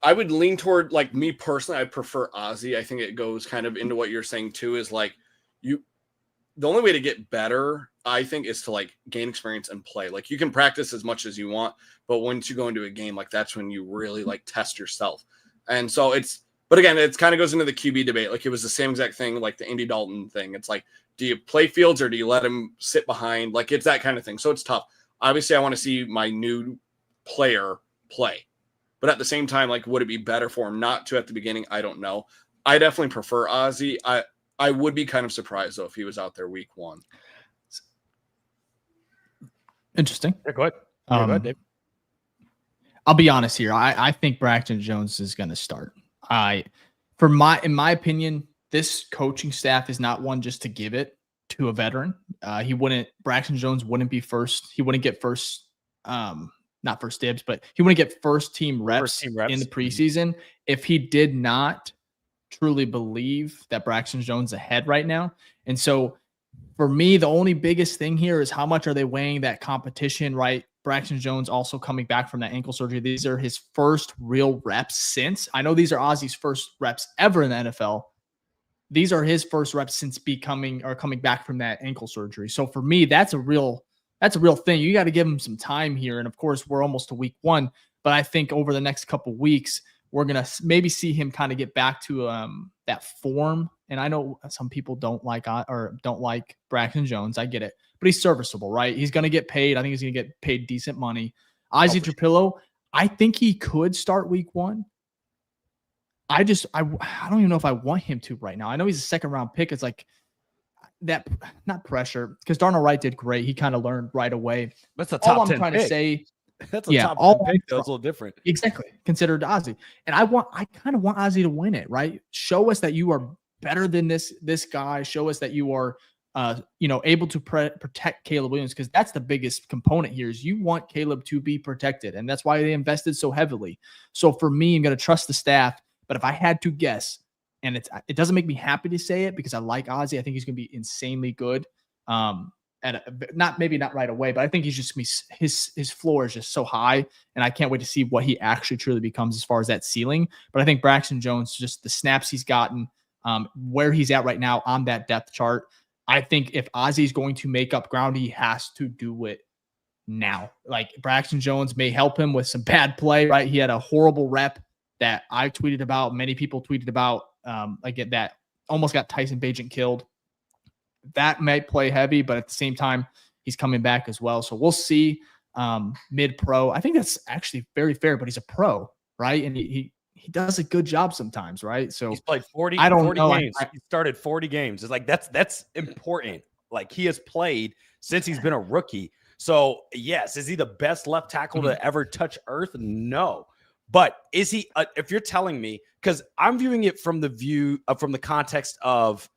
Speaker 3: I would lean toward, like, me personally, I prefer Azzie. I think it goes kind of into what you're saying too, is like the only way to get better, I think, is to like gain experience and play. Like, you can practice as much as you want, but once you go into a game, like, that's when you really like test yourself. And so but again, it kind of goes into the QB debate. Like, it was the same exact thing, like the Andy Dalton thing. It's like, do you play Fields or do you let him sit behind? Like, it's that kind of thing. So it's tough. Obviously, I want to see my new player play. But at the same time, like, would it be better for him not to at the beginning? I don't know. I definitely prefer Azzie. I would be kind of surprised, though, if he was out there week 1.
Speaker 1: Interesting.
Speaker 2: Yeah, go ahead. Go ahead, Dave.
Speaker 1: I'll be honest here. I think Braxton Jones is going to start. In my opinion, this coaching staff is not one just to give it to a veteran. Braxton Jones wouldn't be first. He wouldn't get first, not first dibs, but he wouldn't get first team reps in the preseason if he did not truly believe that Braxton Jones is ahead right now. And so for me, the only biggest thing here is how much are they weighing that competition, right? Braxton Jones also coming back from that ankle surgery. These are his first real reps since. I know these are Azzie's first reps ever in the NFL. These are his first reps since coming back from that ankle surgery. So for me, that's a real thing. You got to give him some time here. And of course, we're almost to week 1, but I think over the next couple weeks, we're going to maybe see him kind of get back to that form. And I know some people don't like Braxton Jones. I get it, but he's serviceable, right? He's going to get paid. I think he's going to get paid decent money. Azzie Trapillo, I think he could start week 1. I don't even know if I want him to right now. I know he's a second round pick. It's like that, not pressure, because Darnell Wright did great. He kind of learned right away.
Speaker 2: That's a top 10
Speaker 1: all I'm trying
Speaker 2: pick.
Speaker 1: to say.
Speaker 2: That's a top 10 pick. That's a little different.
Speaker 1: Exactly. Considered Azzie. And I kind of want Azzie to win it, right? Show us that you are better than this guy. Show us that you are, able to protect Caleb Williams, because that's the biggest component here is you want Caleb to be protected. And that's why they invested so heavily. So for me, I'm going to trust the staff. But if I had to guess, and it doesn't make me happy to say it because I like Azzie. I think he's going to be insanely good. Maybe not right away, but I think he's just his floor is just so high, and I can't wait to see what he actually truly becomes as far as that ceiling. But I think Braxton Jones, just the snaps he's gotten, where he's at right now on that depth chart, I think if Azzie's going to make up ground, he has to do it now. Like, Braxton Jones may help him with some bad play, right? He had a horrible rep that I tweeted about, many people tweeted about, that almost got Tyson Bagent killed. That might play heavy, but at the same time, he's coming back as well. So we'll see. Mid-pro, I think that's actually very fair, but he's a pro, right? And he does a good job sometimes, right? So
Speaker 2: he's played 40 games. He started 40 games. It's like that's important. Like, he has played since he's been a rookie. So yes, is he the best left tackle to ever touch earth? No. But is he, if you're telling me, because I'm viewing it from the context of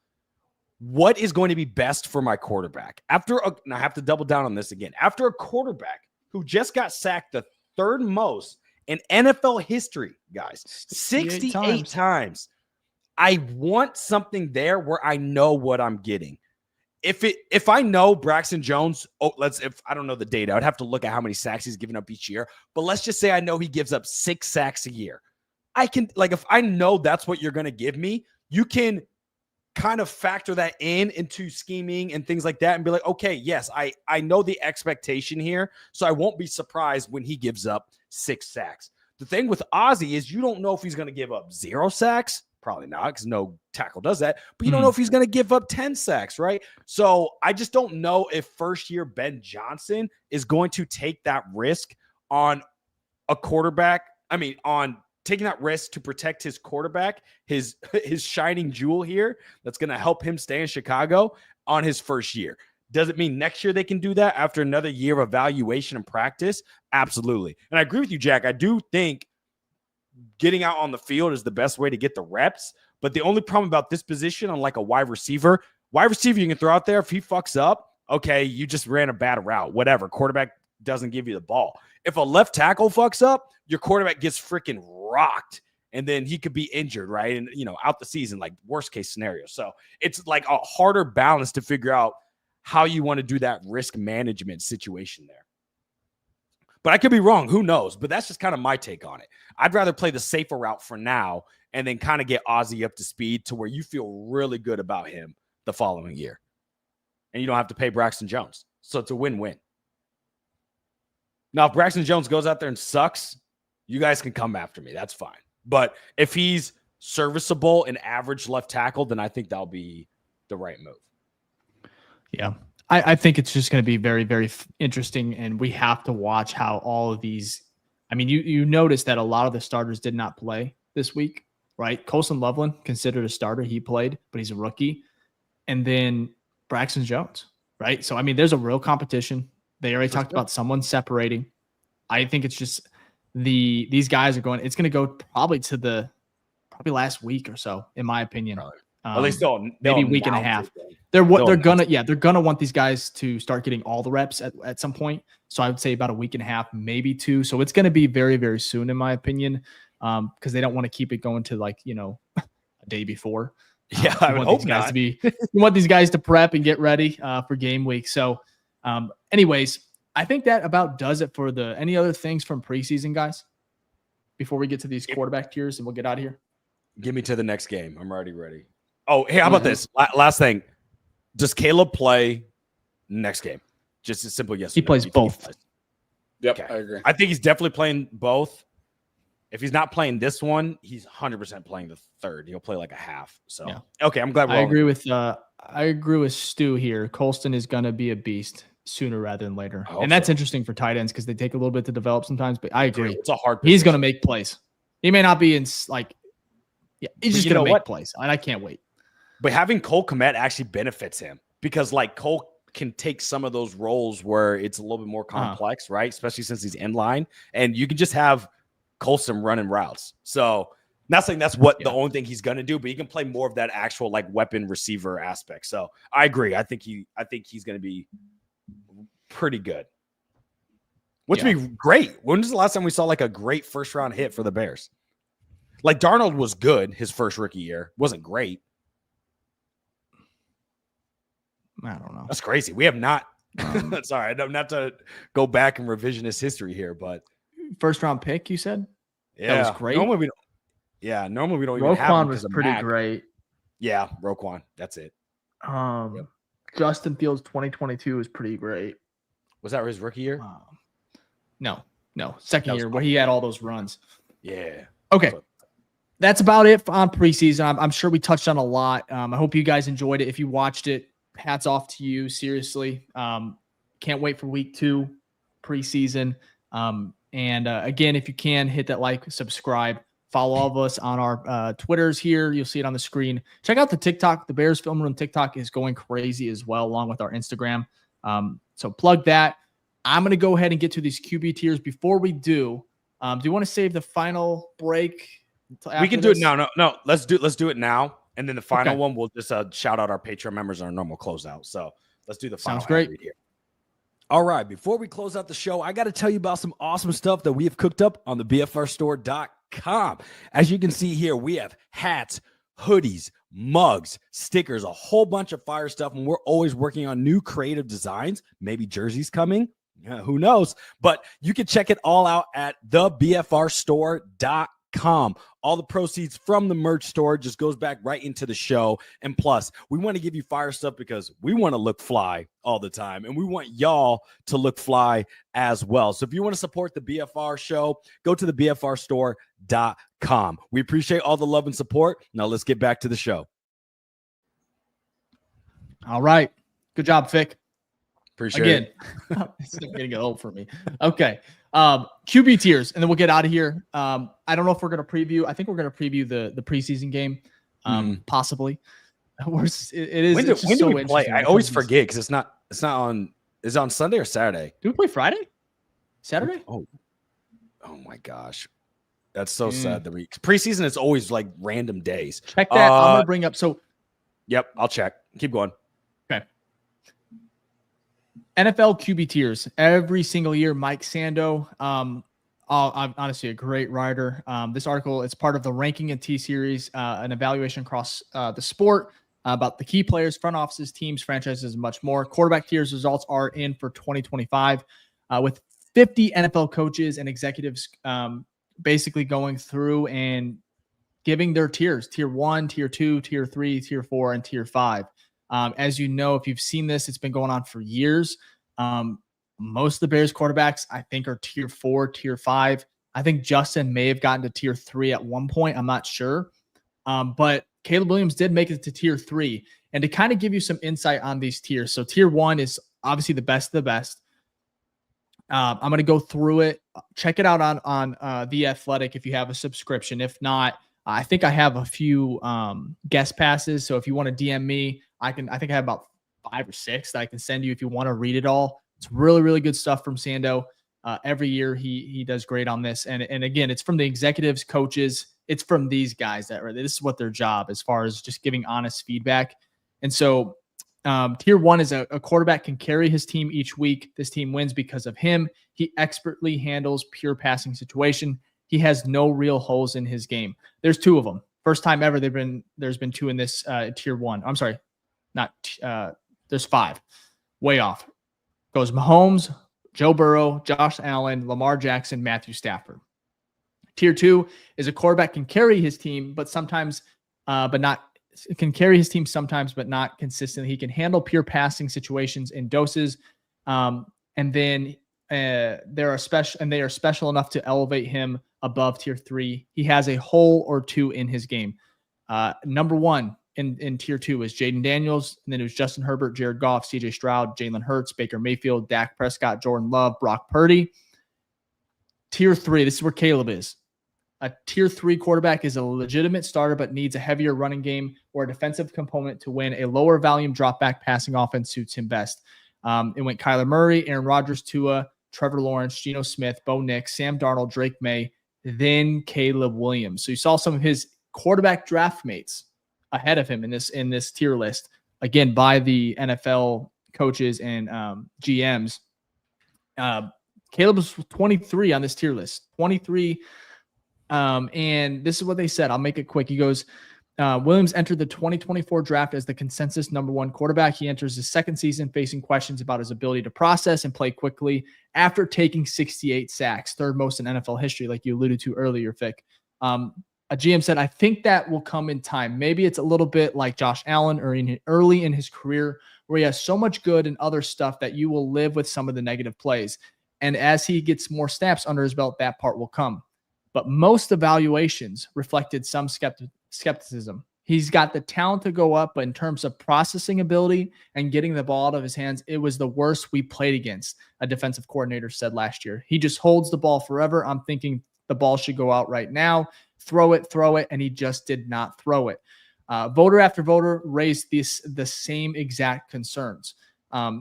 Speaker 2: what is going to be best for my quarterback. And I have to double down on this again. After a quarterback who just got sacked the third most in NFL history, guys, 68 times, I want something there where I know what I'm getting. If I know Braxton Jones, if I don't know the data, I'd have to look at how many sacks he's given up each year. But let's just say I know he gives up 6 sacks a year. I can, like, if I know that's what you're going to give me, you can kind of factor that into scheming and things like that and be like, okay, yes, I know the expectation here, so I won't be surprised when he gives up 6 sacks. The thing with Azzie is you don't know if he's going to give up 0 sacks Probably not, because no tackle does that. But you don't know if he's going to give up 10 sacks, right? So I just don't know if first-year Ben Johnson is going to take that risk on a quarterback. I mean, on taking that risk to protect his quarterback, his shining jewel here that's going to help him stay in Chicago on his first year. Does it mean next year they can do that after another year of evaluation and practice? Absolutely. And I agree with you, Jack. I do think getting out on the field is the best way to get the reps. But the only problem about this position on like a wide receiver you can throw out there. If he fucks up, okay, you just ran a bad route, whatever. Quarterback doesn't give you the ball. If a left tackle fucks up, your quarterback gets freaking rocked. And then he could be injured, right? And, out the season, like worst case scenario. So it's like a harder balance to figure out how you want to do that risk management situation there. But I could be wrong. Who knows? But that's just kind of my take on it. I'd rather play the safer route for now and then kind of get Azzie up to speed to where you feel really good about him the following year. And you don't have to pay Braxton Jones. So it's a win-win. Now, if Braxton Jones goes out there and sucks, you guys can come after me. That's fine. But if he's serviceable and average left tackle, then I think that'll be the right move.
Speaker 1: Yeah. I think it's just going to be very, very interesting, and we have to watch how all of these – I mean, you notice that a lot of the starters did not play this week, right? Colson Loveland, considered a starter. He played, but he's a rookie. And then Braxton Jones, right? So, I mean, there's a real competition. They already talked about someone separating. I think it's just these guys are going – it's going to go probably to probably last week or so, in my opinion.
Speaker 2: At least
Speaker 1: maybe a week and a half. They're gonna want these guys to start getting all the reps at some point. So I would say about a week and a half, maybe 2. So it's gonna be very, very soon, in my opinion, because they don't want to keep it going to a day before.
Speaker 2: Yeah, I would hope not.
Speaker 1: You want these guys to prep and get ready for game week. So, anyways, I think that about does it for any other things from preseason, guys. Before we get to these quarterback tiers, and we'll get out of here.
Speaker 2: Give me to the next game. I'm already ready. Oh, hey, how about this? Last thing. Does Caleb play next game? Just a simple yes.
Speaker 1: He plays both.
Speaker 3: Yep,
Speaker 2: okay.
Speaker 3: I agree.
Speaker 2: I think he's definitely playing both. If he's not playing this one, he's 100% playing the third. He'll play like a half. So, yeah. Okay, I'm glad we're
Speaker 1: I agree with Stu here. Colston is going to be a beast sooner rather than later. And that's interesting for tight ends because they take a little bit to develop sometimes, but I agree.
Speaker 2: It's a hard position.
Speaker 1: He's going to make plays. He may not be he's just going to make plays. And I can't wait.
Speaker 2: But having Cole Kmet actually benefits him because Cole can take some of those roles where it's a little bit more complex, right? Especially since he's in line, and you can just have Colson running routes. So not saying that's the only thing he's going to do, but he can play more of that actual weapon receiver aspect. So I agree. I think he's going to be pretty good. Which would be great. When was the last time we saw a great first round hit for the Bears? Darnold was good his first rookie year. Wasn't great.
Speaker 1: I don't know.
Speaker 2: That's crazy. We have not. Sorry, not to go back and revisionist history here, but
Speaker 1: first round pick, you said?
Speaker 2: Yeah,
Speaker 1: that was great.
Speaker 2: Normally we don't even have
Speaker 1: Roquan was pretty great.
Speaker 2: Yeah, Roquan. That's it.
Speaker 1: Justin Fields 2022 was pretty great.
Speaker 2: Was that his rookie year?
Speaker 1: No, second year where he had all those runs.
Speaker 2: Yeah.
Speaker 1: Okay. That's about it on preseason. I'm sure we touched on a lot. I hope you guys enjoyed it. If you watched it, hats off to you. Seriously. Can't wait for week 2 preseason. And again, if you can hit that subscribe, follow all of us on our Twitters here. You'll see it on the screen. Check out the TikTok. The Bears Film Room TikTok is going crazy as well, along with our Instagram. So plug that. I'm going to go ahead and get to these QB tiers. Before we do you want to save the final break?
Speaker 2: We can do it now. No. Let's do it now. And then the final one, we'll just shout out our Patreon members on our normal closeout. So let's do the final.
Speaker 1: Sounds great.
Speaker 2: Here. All right. Before we close out the show, I got to tell you about some awesome stuff that we have cooked up on the BFRstore.com. As you can see here, we have hats, hoodies, mugs, stickers, a whole bunch of fire stuff. And we're always working on new creative designs, maybe jerseys coming. Yeah, who knows? But you can check it all out at thebfrstore.com. Com. All the proceeds from the merch store just goes back right into the show. And plus, we want to give you fire stuff because we want to look fly all the time. And we want y'all to look fly as well. So if you want to support the BFR show, go to the BFRstore.com. We appreciate all the love and support. Now let's get back to the show.
Speaker 1: All right. Good job, Fick.
Speaker 2: Appreciate it.
Speaker 1: It's getting old for me. Okay. QB tiers, and then we'll get out of here. I don't know if we're going to preview. I think we're going to preview the preseason game, possibly. It is.
Speaker 2: When do we play? I always forget because it's not on. Is it on Sunday or Saturday?
Speaker 1: Do we play Friday? Saturday?
Speaker 2: Oh my gosh, that's so sad. The week preseason is always like random days.
Speaker 1: Check that. I'm going to bring up. So,
Speaker 2: yep, I'll check. Keep going.
Speaker 1: Okay. NFL QB tiers every single year. Mike Sando, I'm honestly a great writer. This article, it's part of the Ranking and T series, an evaluation across the sport about the key players, front offices, teams, franchises, and much more. Quarterback tiers results are in for 2025 with 50 NFL coaches and executives basically going through and giving their tiers: tier 1, tier 2, tier 3, tier 4, and tier 5. As you know, if you've seen this, it's been going on for years. Most of the Bears quarterbacks, I think, are tier 4, tier 5. I think Justin may have gotten to tier 3 at one point. I'm not sure. But Caleb Williams did make it to tier 3. And to kind of give you some insight on these tiers. So tier 1 is obviously the best of the best. I'm going to go through it. Check it out on The Athletic if you have a subscription. If not, I think I have a few guest passes. So if you want to DM me, I think I have about 5 or 6 that I can send you if you want to read it all. It's really, really good stuff from Sando. Every year he does great on this. And again, it's from the executives, coaches. It's from these guys this is what their job as far as just giving honest feedback. And so tier 1 is a quarterback can carry his team each week. This team wins because of him. He expertly handles pure passing situation. He has no real holes in his game. There's 2 of them. First time ever there's been 2 in this tier 1. I'm sorry. There's 5. Way off. Goes Mahomes, Joe Burrow, Josh Allen, Lamar Jackson, Matthew Stafford. Tier 2 is a quarterback can carry his team, but sometimes, but not consistently. He can handle pure passing situations in doses. And then they are special enough to elevate him above tier 3. He has a hole or 2 in his game. Number 1 in tier 2 is Jaden Daniels, and then it was Justin Herbert, Jared Goff, CJ Stroud, Jalen Hurts, Baker Mayfield, Dak Prescott, Jordan Love, Brock Purdy. Tier 3, this is where Caleb is. A tier 3 quarterback is a legitimate starter, but needs a heavier running game or a defensive component to win. A lower volume drop back passing offense suits him best. It went Kyler Murray, Aaron Rodgers, Tua, Trevor Lawrence, Geno Smith, Bo Nix, Sam Darnold, Drake May, then Caleb Williams. So you saw some of his quarterback draft mates ahead of him in this tier list, again, by the NFL coaches and GMs. Caleb was 23 on this tier list, 23. And this is what they said. I'll make it quick. He goes, Williams entered the 2024 draft as the consensus number 1 quarterback. He enters his second season facing questions about his ability to process and play quickly after taking 68 sacks, 3rd most in NFL history, like you alluded to earlier, Vic. A GM said, I think that will come in time. Maybe it's a little bit like Josh Allen or early in his career where he has so much good and other stuff that you will live with some of the negative plays. And as he gets more snaps under his belt, that part will come. But most evaluations reflected some skepticism. He's got the talent to go up, but in terms of processing ability and getting the ball out of his hands, it was the worst we played against, a defensive coordinator said last year. He just holds the ball forever. I'm thinking the ball should go out right now. Throw it, and he just did not throw it. Voter after voter raised the same exact concerns.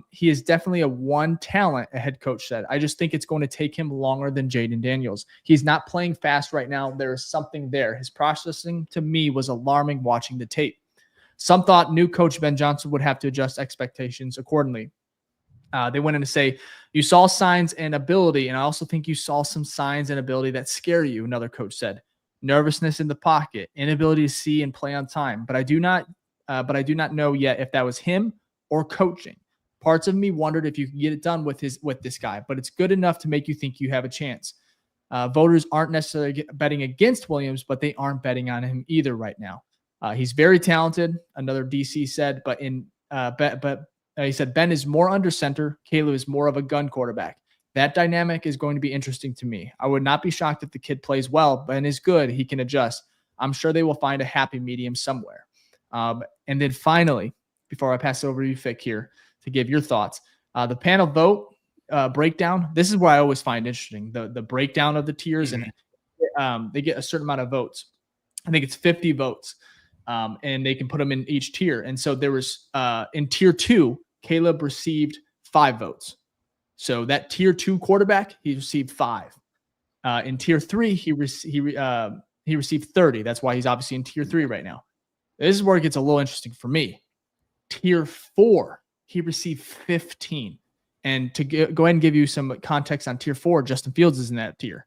Speaker 1: He is definitely a one talent, a head coach said. I just think it's going to take him longer than Jaden Daniels. He's not playing fast right now. There is something there. His processing to me was alarming watching the tape. Some thought new coach Ben Johnson would have to adjust expectations accordingly. They went in to say, you saw signs and ability, and I also think you saw some signs and ability that scare you, another coach said. Nervousness in the pocket, inability to see and play on time. But I do not know yet if that was him or coaching. Parts of me wondered if you could get it done with this guy, but it's good enough to make you think you have a chance. Voters aren't necessarily betting against Williams, but they aren't betting on him either right now. He's very talented, another DC said, but he said Ben is more under center. Caleb is more of a gun quarterback. That dynamic is going to be interesting to me. I would not be shocked if the kid plays well. Ben is good. He can adjust. I'm sure they will find a happy medium somewhere. And then finally, before I pass it over to you, Fick, here to give your thoughts, the panel vote breakdown. This is what I always find interesting, the breakdown of the tiers, and they get a certain amount of votes. I think it's 50 votes, and they can put them in each tier. And so there was in tier 2, Caleb received 5 votes. So that tier 2 quarterback, he received 5. In tier 3, he received 30. That's why he's obviously in tier 3 right now. This is where it gets a little interesting for me. Tier 4, he received 15. And to go ahead and give you some context on tier 4, Justin Fields is in that tier.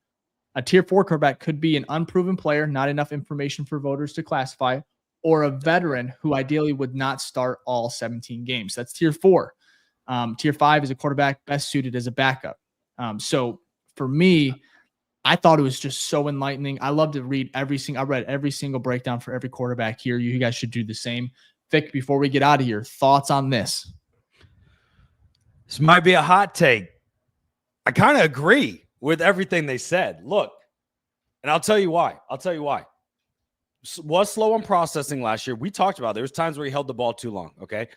Speaker 1: A tier 4 quarterback could be an unproven player, not enough information for voters to classify, or a veteran who ideally would not start all 17 games. That's tier 4. Tier 5 is a quarterback best suited as a backup. So for me, I thought it was just so enlightening. I love to read I read every single breakdown for every quarterback here. You guys should do the same. Vic, before we get out of here, thoughts on this?
Speaker 2: This might be a hot take. I kind of agree with everything they said. Look, and I'll tell you why. Was slow on processing last year. We talked about it. There was times where he held the ball too long, okay?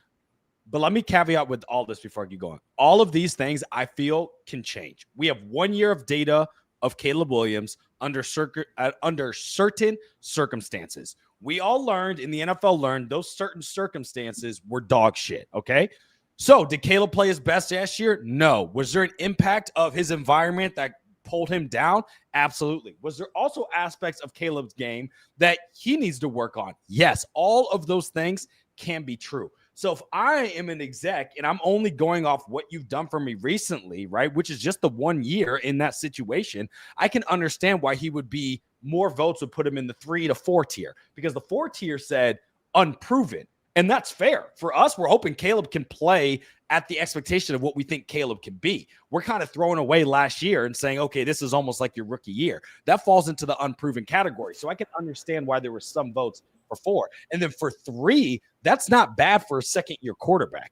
Speaker 2: But let me caveat with all this before I keep going. All of these things I feel can change. We have 1 year of data of Caleb Williams under certain circumstances. We all learned, in the NFL learned, those certain circumstances were dog shit, okay? So did Caleb play his best last year? No. Was there an impact of his environment that pulled him down? Absolutely. Was there also aspects of Caleb's game that he needs to work on? Yes. All of those things can be true. So if I am an exec and I'm only going off what you've done for me recently, right, which is just the 1 year in that situation, I can understand why he would be more votes would put him in the 3 to 4 tier, because the 4 tier said unproven. And that's fair. For us, we're hoping Caleb can play at the expectation of what we think Caleb can be. We're kind of throwing away last year and saying, okay, this is almost like your rookie year. That falls into the unproven category. So I can understand why there were some votes for 4. And then for 3, that's not bad for a second-year quarterback.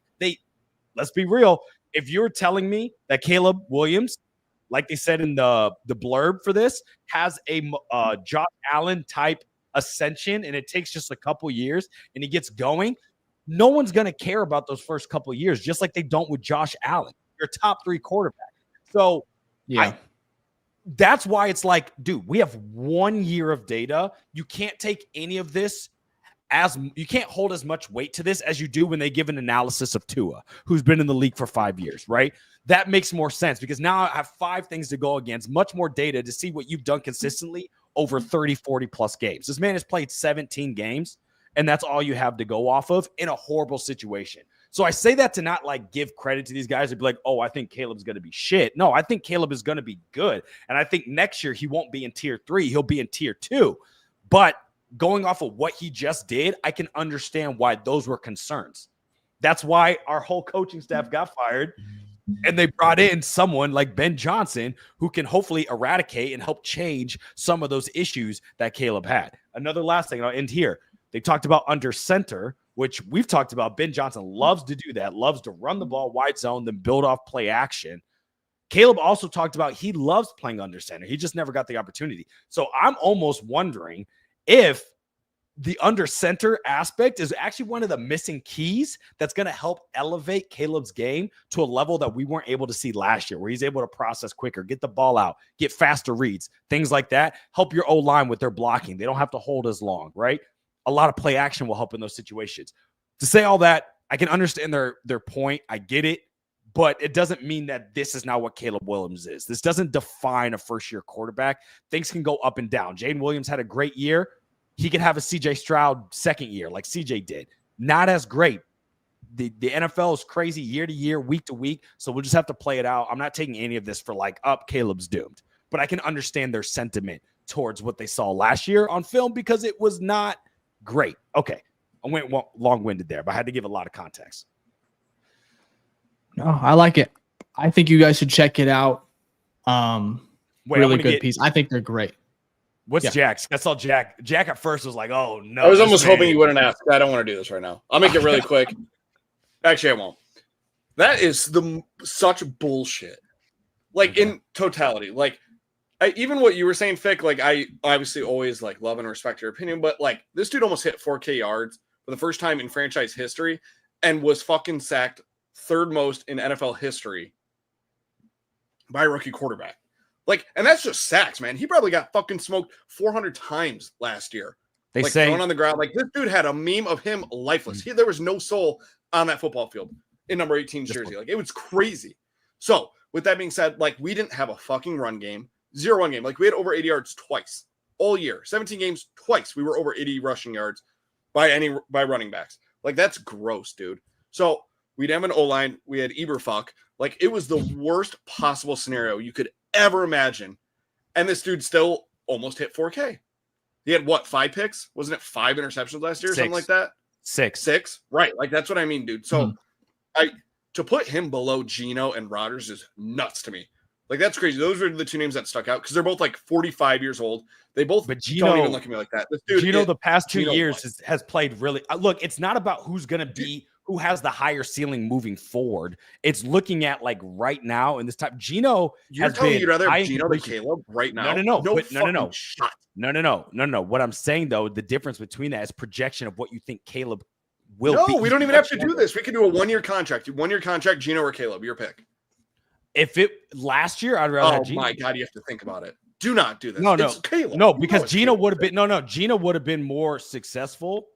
Speaker 2: Let's be real. If you're telling me that Caleb Williams, like they said in the blurb for this, has a Josh Allen type ascension and it takes just a couple years and he gets going, no one's going to care about those first couple years, just like they don't with Josh Allen, your top 3 quarterback. So yeah, that's why it's like, dude, we have 1 year of data. You can't take any of this you can't hold as much weight to this as you do when they give an analysis of Tua, who's been in the league for 5 years, right? That makes more sense because now I have 5 things to go against, much more data to see what you've done consistently over 30, 40 plus games. This man has played 17 games, and that's all you have to go off of in a horrible situation. So I say that to not like give credit to these guys and be like, oh, I think Caleb's going to be shit. No, I think Caleb is going to be good. And I think next year he won't be in tier 3. He'll be in tier 2. But going off of what he just did, I can understand why those were concerns. That's why our whole coaching staff got fired. And they brought in someone like Ben Johnson who can hopefully eradicate and help change some of those issues that Caleb had. Another last thing, and I'll end here. They talked about under center, which we've talked about. Ben Johnson loves to do that, loves to run the ball wide zone, then build off play action. Caleb also talked about he loves playing under center. He just never got the opportunity. So I'm almost wondering if the under center aspect is actually one of the missing keys that's going to help elevate Caleb's game to a level that we weren't able to see last year, where he's able to process quicker, get the ball out, get faster reads, things like that. Help your O-line with their blocking. They don't have to hold as long, right? A lot of play action will help in those situations. To say all that, I can understand their point. I get it, but it doesn't mean that this is not what Caleb Williams is. This doesn't define a first-year quarterback. Things can go up and down. Jaden Williams had a great year. He could have a CJ Stroud second year like CJ did. Not as great. The NFL is crazy year to year, week to week, so we'll just have to play it out. I'm not taking any of this for like, Caleb's doomed. But I can understand their sentiment towards what they saw last year on film because it was not great. Okay, I went long-winded there, but I had to give a lot of context.
Speaker 1: No, I like it. I think you guys should check it out. really good piece. I think they're great.
Speaker 2: What's Jack's? I saw Jack. Jack at first was like, "Oh no!"
Speaker 3: I was almost hoping you wouldn't ask. I don't want to do this right now. I'll make it really quick. Actually, I won't. That is such bullshit. Like in totality, like even what you were saying, Fick. Like I obviously always like love and respect your opinion, but like this dude almost hit 4K yards for the first time in franchise history, and was fucking sacked third most in NFL history by a rookie quarterback. Like, and that's just sacks, man. He probably got fucking smoked 400 times last year.
Speaker 2: They
Speaker 3: like
Speaker 2: say
Speaker 3: thrown on the ground. Like this dude had a meme of him lifeless. There was no soul on that football field in number 18's jersey. Like it was crazy. So with that being said, like we didn't have a fucking run game, 0 run game. Like we had over 80 yards twice all year, 17 games twice. We were over 80 rushing yards by running backs. Like that's gross, dude. So we didn't have an O-line. We had Eberfuck. Like it was the worst possible scenario you could ever imagine. And this dude still almost hit 4K. He had what, 5 picks? Wasn't it 5 interceptions last year or something like that?
Speaker 2: 6.
Speaker 3: Right. Like that's what I mean, dude. So to put him below Geno and Rodgers is nuts to me. Like that's crazy. Those are the 2 names that stuck out because they're both like 45 years old. They both don't even look at me like that. This dude,
Speaker 2: Geno the past 2 years has played really. Look, it's not about who's going to be who has the higher ceiling moving forward. It's looking at like right now in this time. Geno has been.
Speaker 3: You'd rather have Geno than Caleb right now?
Speaker 2: No. Shot. No. What I'm saying though, the difference between that is projection of what you think Caleb will be.
Speaker 3: No, we don't even have to do this. We can do a 1-year contract. 1-year contract, Geno or Caleb, your pick.
Speaker 2: If it last year, I'd rather.
Speaker 3: Oh my God, you have to think about it. Do not do this.
Speaker 2: No,
Speaker 3: it's Caleb.
Speaker 2: No, because Geno would have been Geno would have been more successful.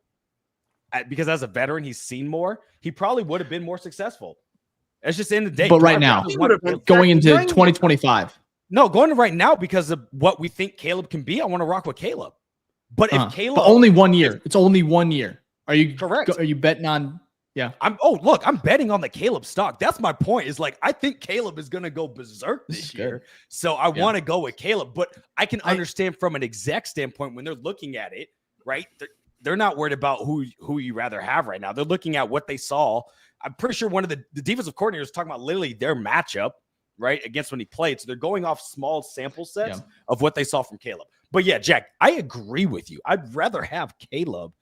Speaker 2: Because as a veteran, he's seen more. He probably would have been more successful. It's just in the day.
Speaker 1: But right now, going into 2025.
Speaker 2: No, going to right now because of what we think Caleb can be. I want to rock with Caleb. But if Caleb,
Speaker 1: but only 1 year. It's only 1 year. Are you
Speaker 2: correct?
Speaker 1: Are you betting on? Yeah.
Speaker 2: I'm betting on the Caleb stock. That's my point. Is like I think Caleb is going to go berserk this year. So I want to go with Caleb. But I can understand from an exec standpoint when they're looking at it, right? They're not worried about who you rather have right now. They're looking at what they saw. I'm pretty sure one of the defensive coordinators talking about literally their matchup, right, against when he played. So they're going off small sample sets of what they saw from Caleb. But yeah, Jack, I agree with you. I'd rather have Caleb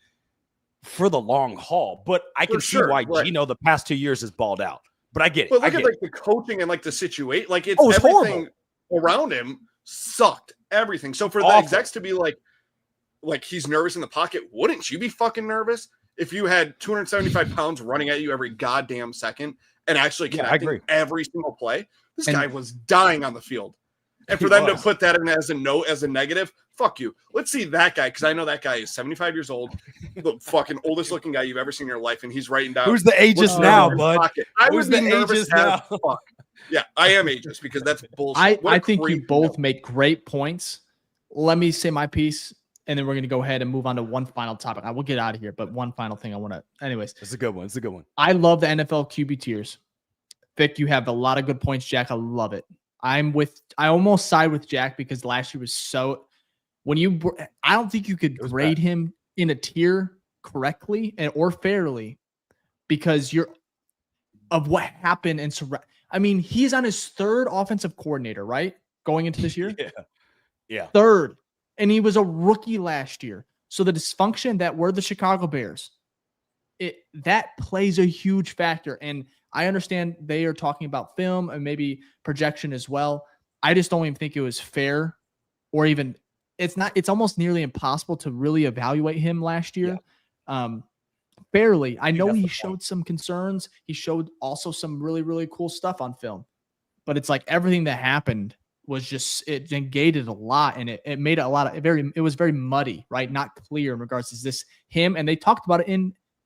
Speaker 2: for the long haul, but I can see why Geno the past 2 years has balled out. But I get it.
Speaker 3: But look at like the coaching and like the situation. Like it's everything
Speaker 2: horrible.
Speaker 3: Around him sucked. Everything. So for the execs to be like he's nervous in the pocket, wouldn't you be fucking nervous if you had 275 pounds running at you every goddamn second and actually connecting every single play? This guy was dying on the field. And for them to put that in as a negative, fuck you. Let's see that guy, because I know that guy is 75 years old, the fucking oldest looking guy you've ever seen in your life, and he's writing down.
Speaker 2: Who's the ageist now, bud?
Speaker 3: I was the ageist now. Fuck. Yeah, I am ageist because that's bullshit.
Speaker 1: I think you both make great points. Let me say my piece, and then we're going to go ahead and move on to one final topic. I will get out of here, but one final thing I want to. Anyways,
Speaker 2: it's a good one. It's a good one.
Speaker 1: I love the NFL QB tiers. Vic, you have a lot of good points. Jack, I love it. I almost side with Jack because last year was so. I don't think you could grade him in a tier correctly or fairly because of what happened and I mean, he's on his 3rd offensive coordinator, right? Going into this year,
Speaker 2: yeah,
Speaker 1: 3rd, and he was a rookie last year. So the dysfunction that were the Chicago Bears, that plays a huge factor. And I understand they are talking about film and maybe projection as well. I just don't even think it was fair or even it's almost nearly impossible to really evaluate him last year. Fairly. I know he showed some concerns. He showed also some really, really cool stuff on film, but it's like everything that happened was just, it negated a lot and it made a lot of it was very muddy, right? Not clear in regards to is this him? And they talked about it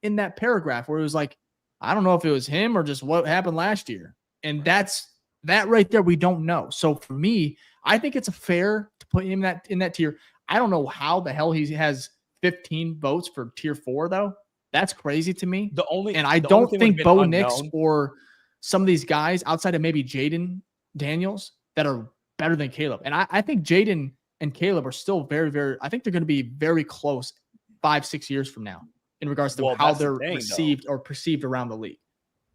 Speaker 1: in that paragraph where it was like, I don't know if it was him or just what happened last year. And that right there, we don't know. So for me, I think it's fair to put him in that tier. I don't know how the hell he has 15 votes for tier 4 though. That's crazy to me. I don't think Bo Nix or some of these guys outside of maybe Jaden Daniels that are better than Caleb. And I think Jaden and Caleb are still very, very, I think they're going to be very close 5-6 years from now in regards to how they're received or perceived around the league.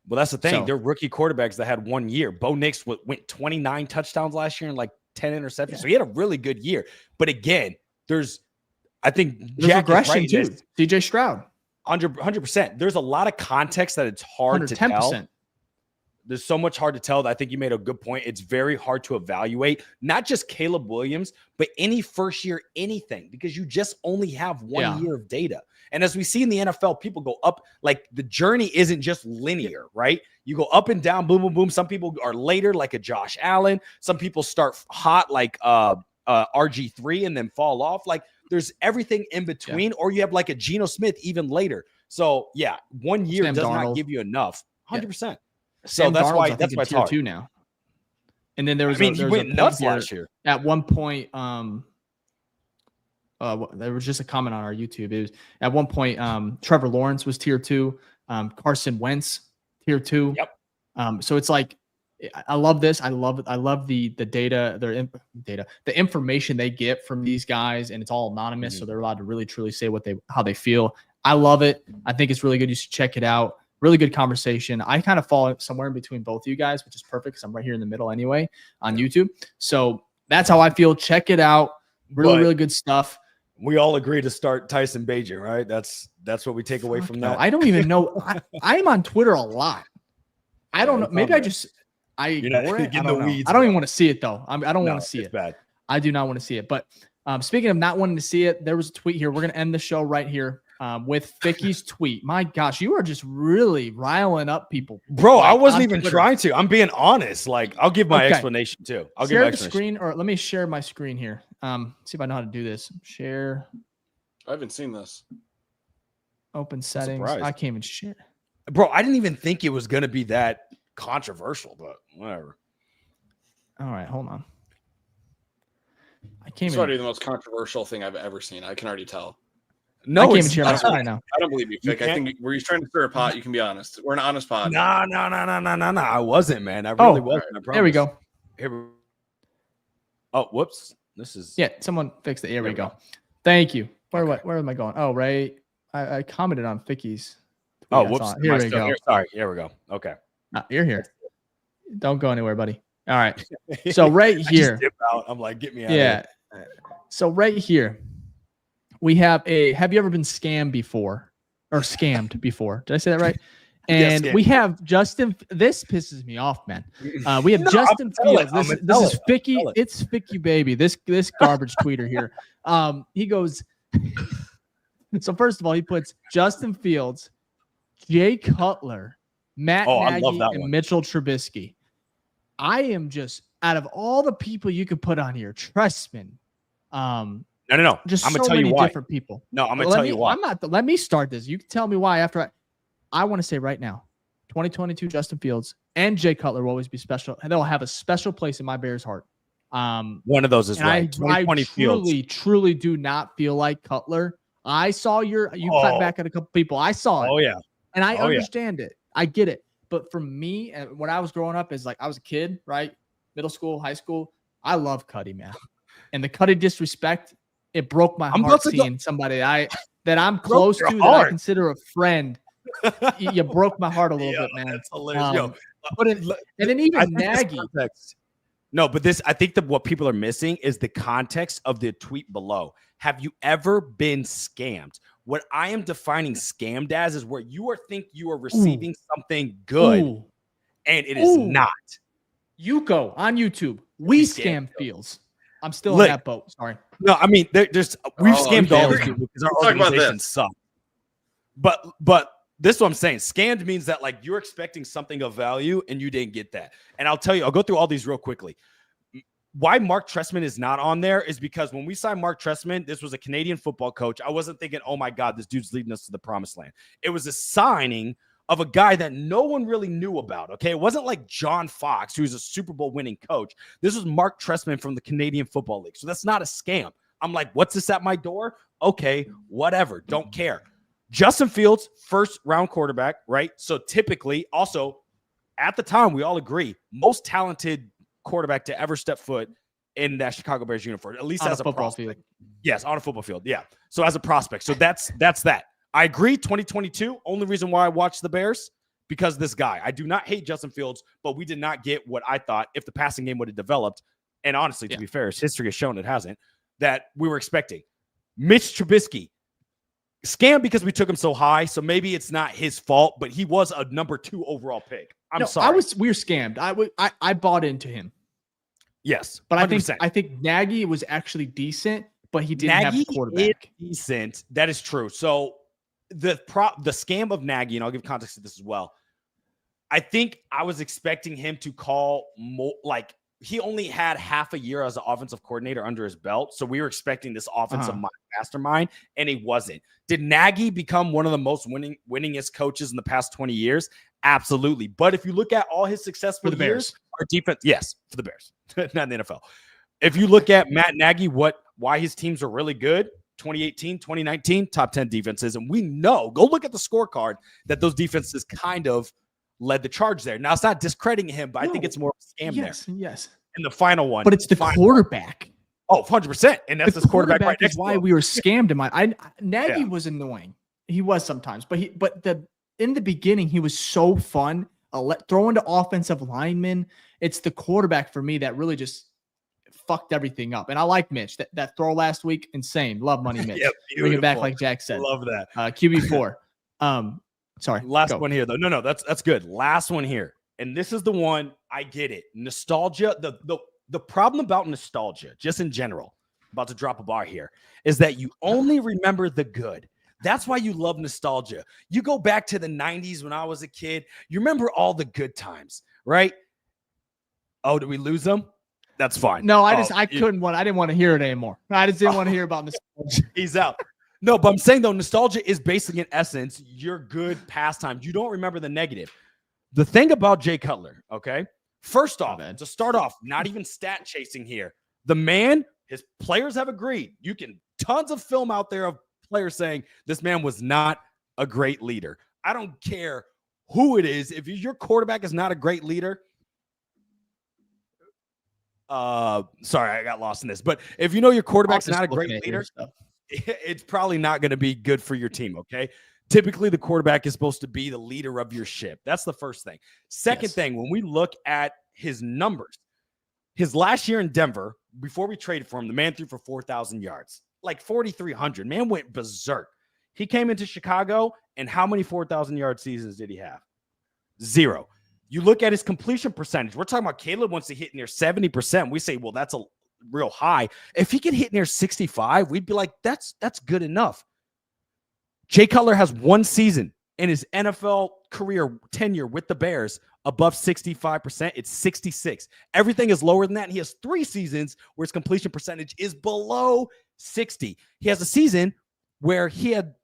Speaker 2: Well, that's the thing. They're rookie quarterbacks that had 1 year. Bo Nix went 29 touchdowns last year and like 10 interceptions. Yeah. So he had a really good year. But again, I think
Speaker 1: there's
Speaker 2: Jack
Speaker 1: regression
Speaker 2: is right
Speaker 1: too. DJ Stroud.
Speaker 2: 100%. There's a lot of context that it's hard to tell. There's so much hard to tell that I think you made a good point. It's very hard to evaluate, not just Caleb Williams, but any first year, anything, because you just only have 1 year of data. And as we see in the NFL, people go up, like the journey isn't just linear, right? You go up and down, boom, boom, boom. Some people are later, like a Josh Allen. Some people start hot, like RG3, and then fall off. Like there's everything in between, or you have like a Geno Smith even later. So yeah, 1 year does not give you enough. 100%. So that's why it's hard
Speaker 1: too now. And then there was,
Speaker 2: he went nuts last year.
Speaker 1: At one point, there was just a comment on our YouTube. It was at one point, Trevor Lawrence was tier 2, Carson Wentz tier 2.
Speaker 2: Yep.
Speaker 1: So it's like, I love this. I love the data, the information they get from these guys, and it's all anonymous, so they're allowed to really truly say how they feel. I love it. I think it's really good. You should check it out. Really good conversation. I kind of fall somewhere in between both of you guys, which is perfect because I'm right here in the middle anyway on YouTube. So that's how I feel. Check it out. Really good stuff.
Speaker 2: We all agree to start Tyson Bagent, right? That's what we take away from that.
Speaker 1: I don't even know. I'm on Twitter a lot. I don't know. Maybe I ignore it. I don't even want to see it though. I don't want to see it.
Speaker 2: Bad.
Speaker 1: I do not want to see it. But speaking of not wanting to see it, there was a tweet here. We're going to end the show right here. With Ficky's tweet. My gosh, you are just really riling up people.
Speaker 2: Bro, I wasn't even trying to. I'm being honest. Like, I'll give my explanation too. I'll
Speaker 1: share the screen, or let me share my screen here. See if I know how to do this. Share.
Speaker 3: I haven't seen this.
Speaker 1: Open settings. I can't even share.
Speaker 2: Bro, I didn't even think it was going to be that controversial, but whatever.
Speaker 1: All right, hold on.
Speaker 3: It's already the most controversial thing I've ever seen. I can already tell.
Speaker 1: No, I can't even share my screen right now.
Speaker 3: I don't believe you, Fick. I think were you trying to stir a pot? You can be honest. We're an honest pod.
Speaker 2: No. I wasn't, man. I really wasn't.
Speaker 1: Right. There we go.
Speaker 2: Oh, whoops. This is
Speaker 1: someone fixed it. Here we go. Thank you. Where am I going? Oh, right. I commented on Ficky's.
Speaker 2: Oh, whoops.
Speaker 1: Here we go.
Speaker 2: Sorry. Here we go. Okay.
Speaker 1: You're here. Don't go anywhere, buddy. All right. So right here.
Speaker 2: I'm like, get me out of here.
Speaker 1: So right here. We have have you ever been scammed before or scammed before? Did I say that right? And we have Justin. This pisses me off, man. We have Justin Fields. This is Ficky. It's Ficky, baby. This garbage tweeter here. He goes. So first of all, he puts Justin Fields, Jay Cutler, Matt Nagy, and Mitchell Trubisky. I am just out of all the people you could put on here, Tressman.
Speaker 2: No.
Speaker 1: Just
Speaker 2: I'm gonna
Speaker 1: so
Speaker 2: tell
Speaker 1: many
Speaker 2: you why.
Speaker 1: different people.
Speaker 2: No, I'm gonna tell you why.
Speaker 1: Let me start this. You can tell me why after. I want to say right now, 2022 Justin Fields and Jay Cutler will always be special, and they'll have a special place in my Bears' heart.
Speaker 2: One of those is right.
Speaker 1: 2020 truly do not feel like Cutler. I saw you cut back at a couple people. I saw it.
Speaker 2: Oh yeah,
Speaker 1: and I understand it. I get it. But for me, when I was growing up, is like I was a kid, right? Middle school, high school. I love Cuddy, man, and the Cuddy disrespect. It broke my heart seeing somebody that I'm close to, that I consider a friend. You broke my heart a little bit, man.
Speaker 2: That's hilarious.
Speaker 1: And then even Nagy.
Speaker 2: No, but I think that what people are missing is the context of the tweet below. Have you ever been scammed? What I am defining scammed as is where you think you are receiving something good, and it is not.
Speaker 1: You go on YouTube. We scam Fields. I'm still in that boat. Sorry.
Speaker 2: No, I mean, we've scammed all these people because our organization sucks. But this is what I'm saying. Scammed means that like you're expecting something of value and you didn't get that. And I'll tell you, I'll go through all these real quickly. Why Mark Trestman is not on there is because when we signed Mark Trestman, this was a Canadian football coach. I wasn't thinking, oh my God, this dude's leading us to the promised land. It was a signing of a guy that no one really knew about, okay? It wasn't like John Fox, who's a Super Bowl winning coach. This was Mark Trestman from the Canadian Football League. So that's not a scam. I'm like, what's this at my door? Okay, whatever. Don't care. Justin Fields, first round quarterback, right? So typically, also, at the time, we all agree, most talented quarterback to ever step foot in that Chicago Bears uniform, at least as a football field. Yes, on a football field. Yeah. So as a prospect. So that's that. I agree. 2022. Only reason why I watched the Bears, because this guy. I do not hate Justin Fields, but we did not get what I thought if the passing game would have developed and honestly, to be fair, as history has shown it hasn't, that we were expecting. Mitch Trubisky, scam because we took him so high, so maybe it's not his fault, but he was a number 2 overall pick. I'm sorry.
Speaker 1: We were scammed. I bought into him.
Speaker 2: Yes,
Speaker 1: but
Speaker 2: 100%.
Speaker 1: I think Nagy was actually decent, but he didn't have the quarterback.
Speaker 2: Decent. That is true. So the scam of Nagy, and I'll give context to this as well. I think I was expecting him to call more, like he only had half a year as an offensive coordinator under his belt. So we were expecting this offensive mastermind, and he wasn't. Did Nagy become one of the most winningest coaches in the past 20 years? Absolutely. But if you look at all his successful
Speaker 1: for the Bears,
Speaker 2: our defense, yes, for the Bears, not in the NFL. If you look at Matt Nagy, why his teams are really good, 2018, 2019, top 10 defenses. And we know, go look at the scorecard, that those defenses kind of led the charge there. Now, it's not discrediting him, but I think it's more of a scam there.
Speaker 1: Yes.
Speaker 2: And the final one.
Speaker 1: But it's the quarterback.
Speaker 2: Oh, 100%. And that's his quarterback right next to
Speaker 1: why we were scammed him. Nagy was annoying. He was sometimes. But in the beginning, he was so fun. Throwing to offensive linemen. It's the quarterback for me that really just fucked everything up. And I like Mitch. That throw last week, insane. Love Money Mitch. Bring it back like Jack said.
Speaker 2: Love that.
Speaker 1: QB4. Sorry.
Speaker 2: Last one here, though. No, that's good. Last one here. And this is the one, I get it. Nostalgia. The problem about nostalgia, just in general, about to drop a bar here, is that you only remember the good. That's why you love nostalgia. You go back to the 90s when I was a kid. You remember all the good times, right? Oh, did we lose them? That's fine.
Speaker 1: No, I didn't want to hear it anymore. I just didn't want to hear about nostalgia.
Speaker 2: He's out. No, but I'm saying, though, nostalgia is basically, in essence, your good pastimes. You don't remember the negative. The thing about Jay Cutler, okay? First off, to start off, not even stat chasing here. The man, his players have agreed. You can tons of film out there of players saying this man was not a great leader. I don't care who it is. If your quarterback is not a great leader, sorry, I got lost in this. But if you know your quarterback's not a great leader, it's probably not going to be good for your team, okay? Typically, the quarterback is supposed to be the leader of your ship. That's the first thing. Second thing, when we look at his numbers, his last year in Denver, before we traded for him, the man threw for 4,000 yards, like 4,300. Man went berserk. He came into Chicago, and how many 4,000-yard seasons did he have? 0. You look at his completion percentage. We're talking about Caleb wants to hit near 70%. We say, well, that's a real high. If he can hit near 65, we'd be like, that's good enough. Jay Cutler has one season in his NFL career tenure with the Bears above 65%. It's 66. Everything is lower than that. And he has 3 seasons where his completion percentage is below 60. He has a season where he had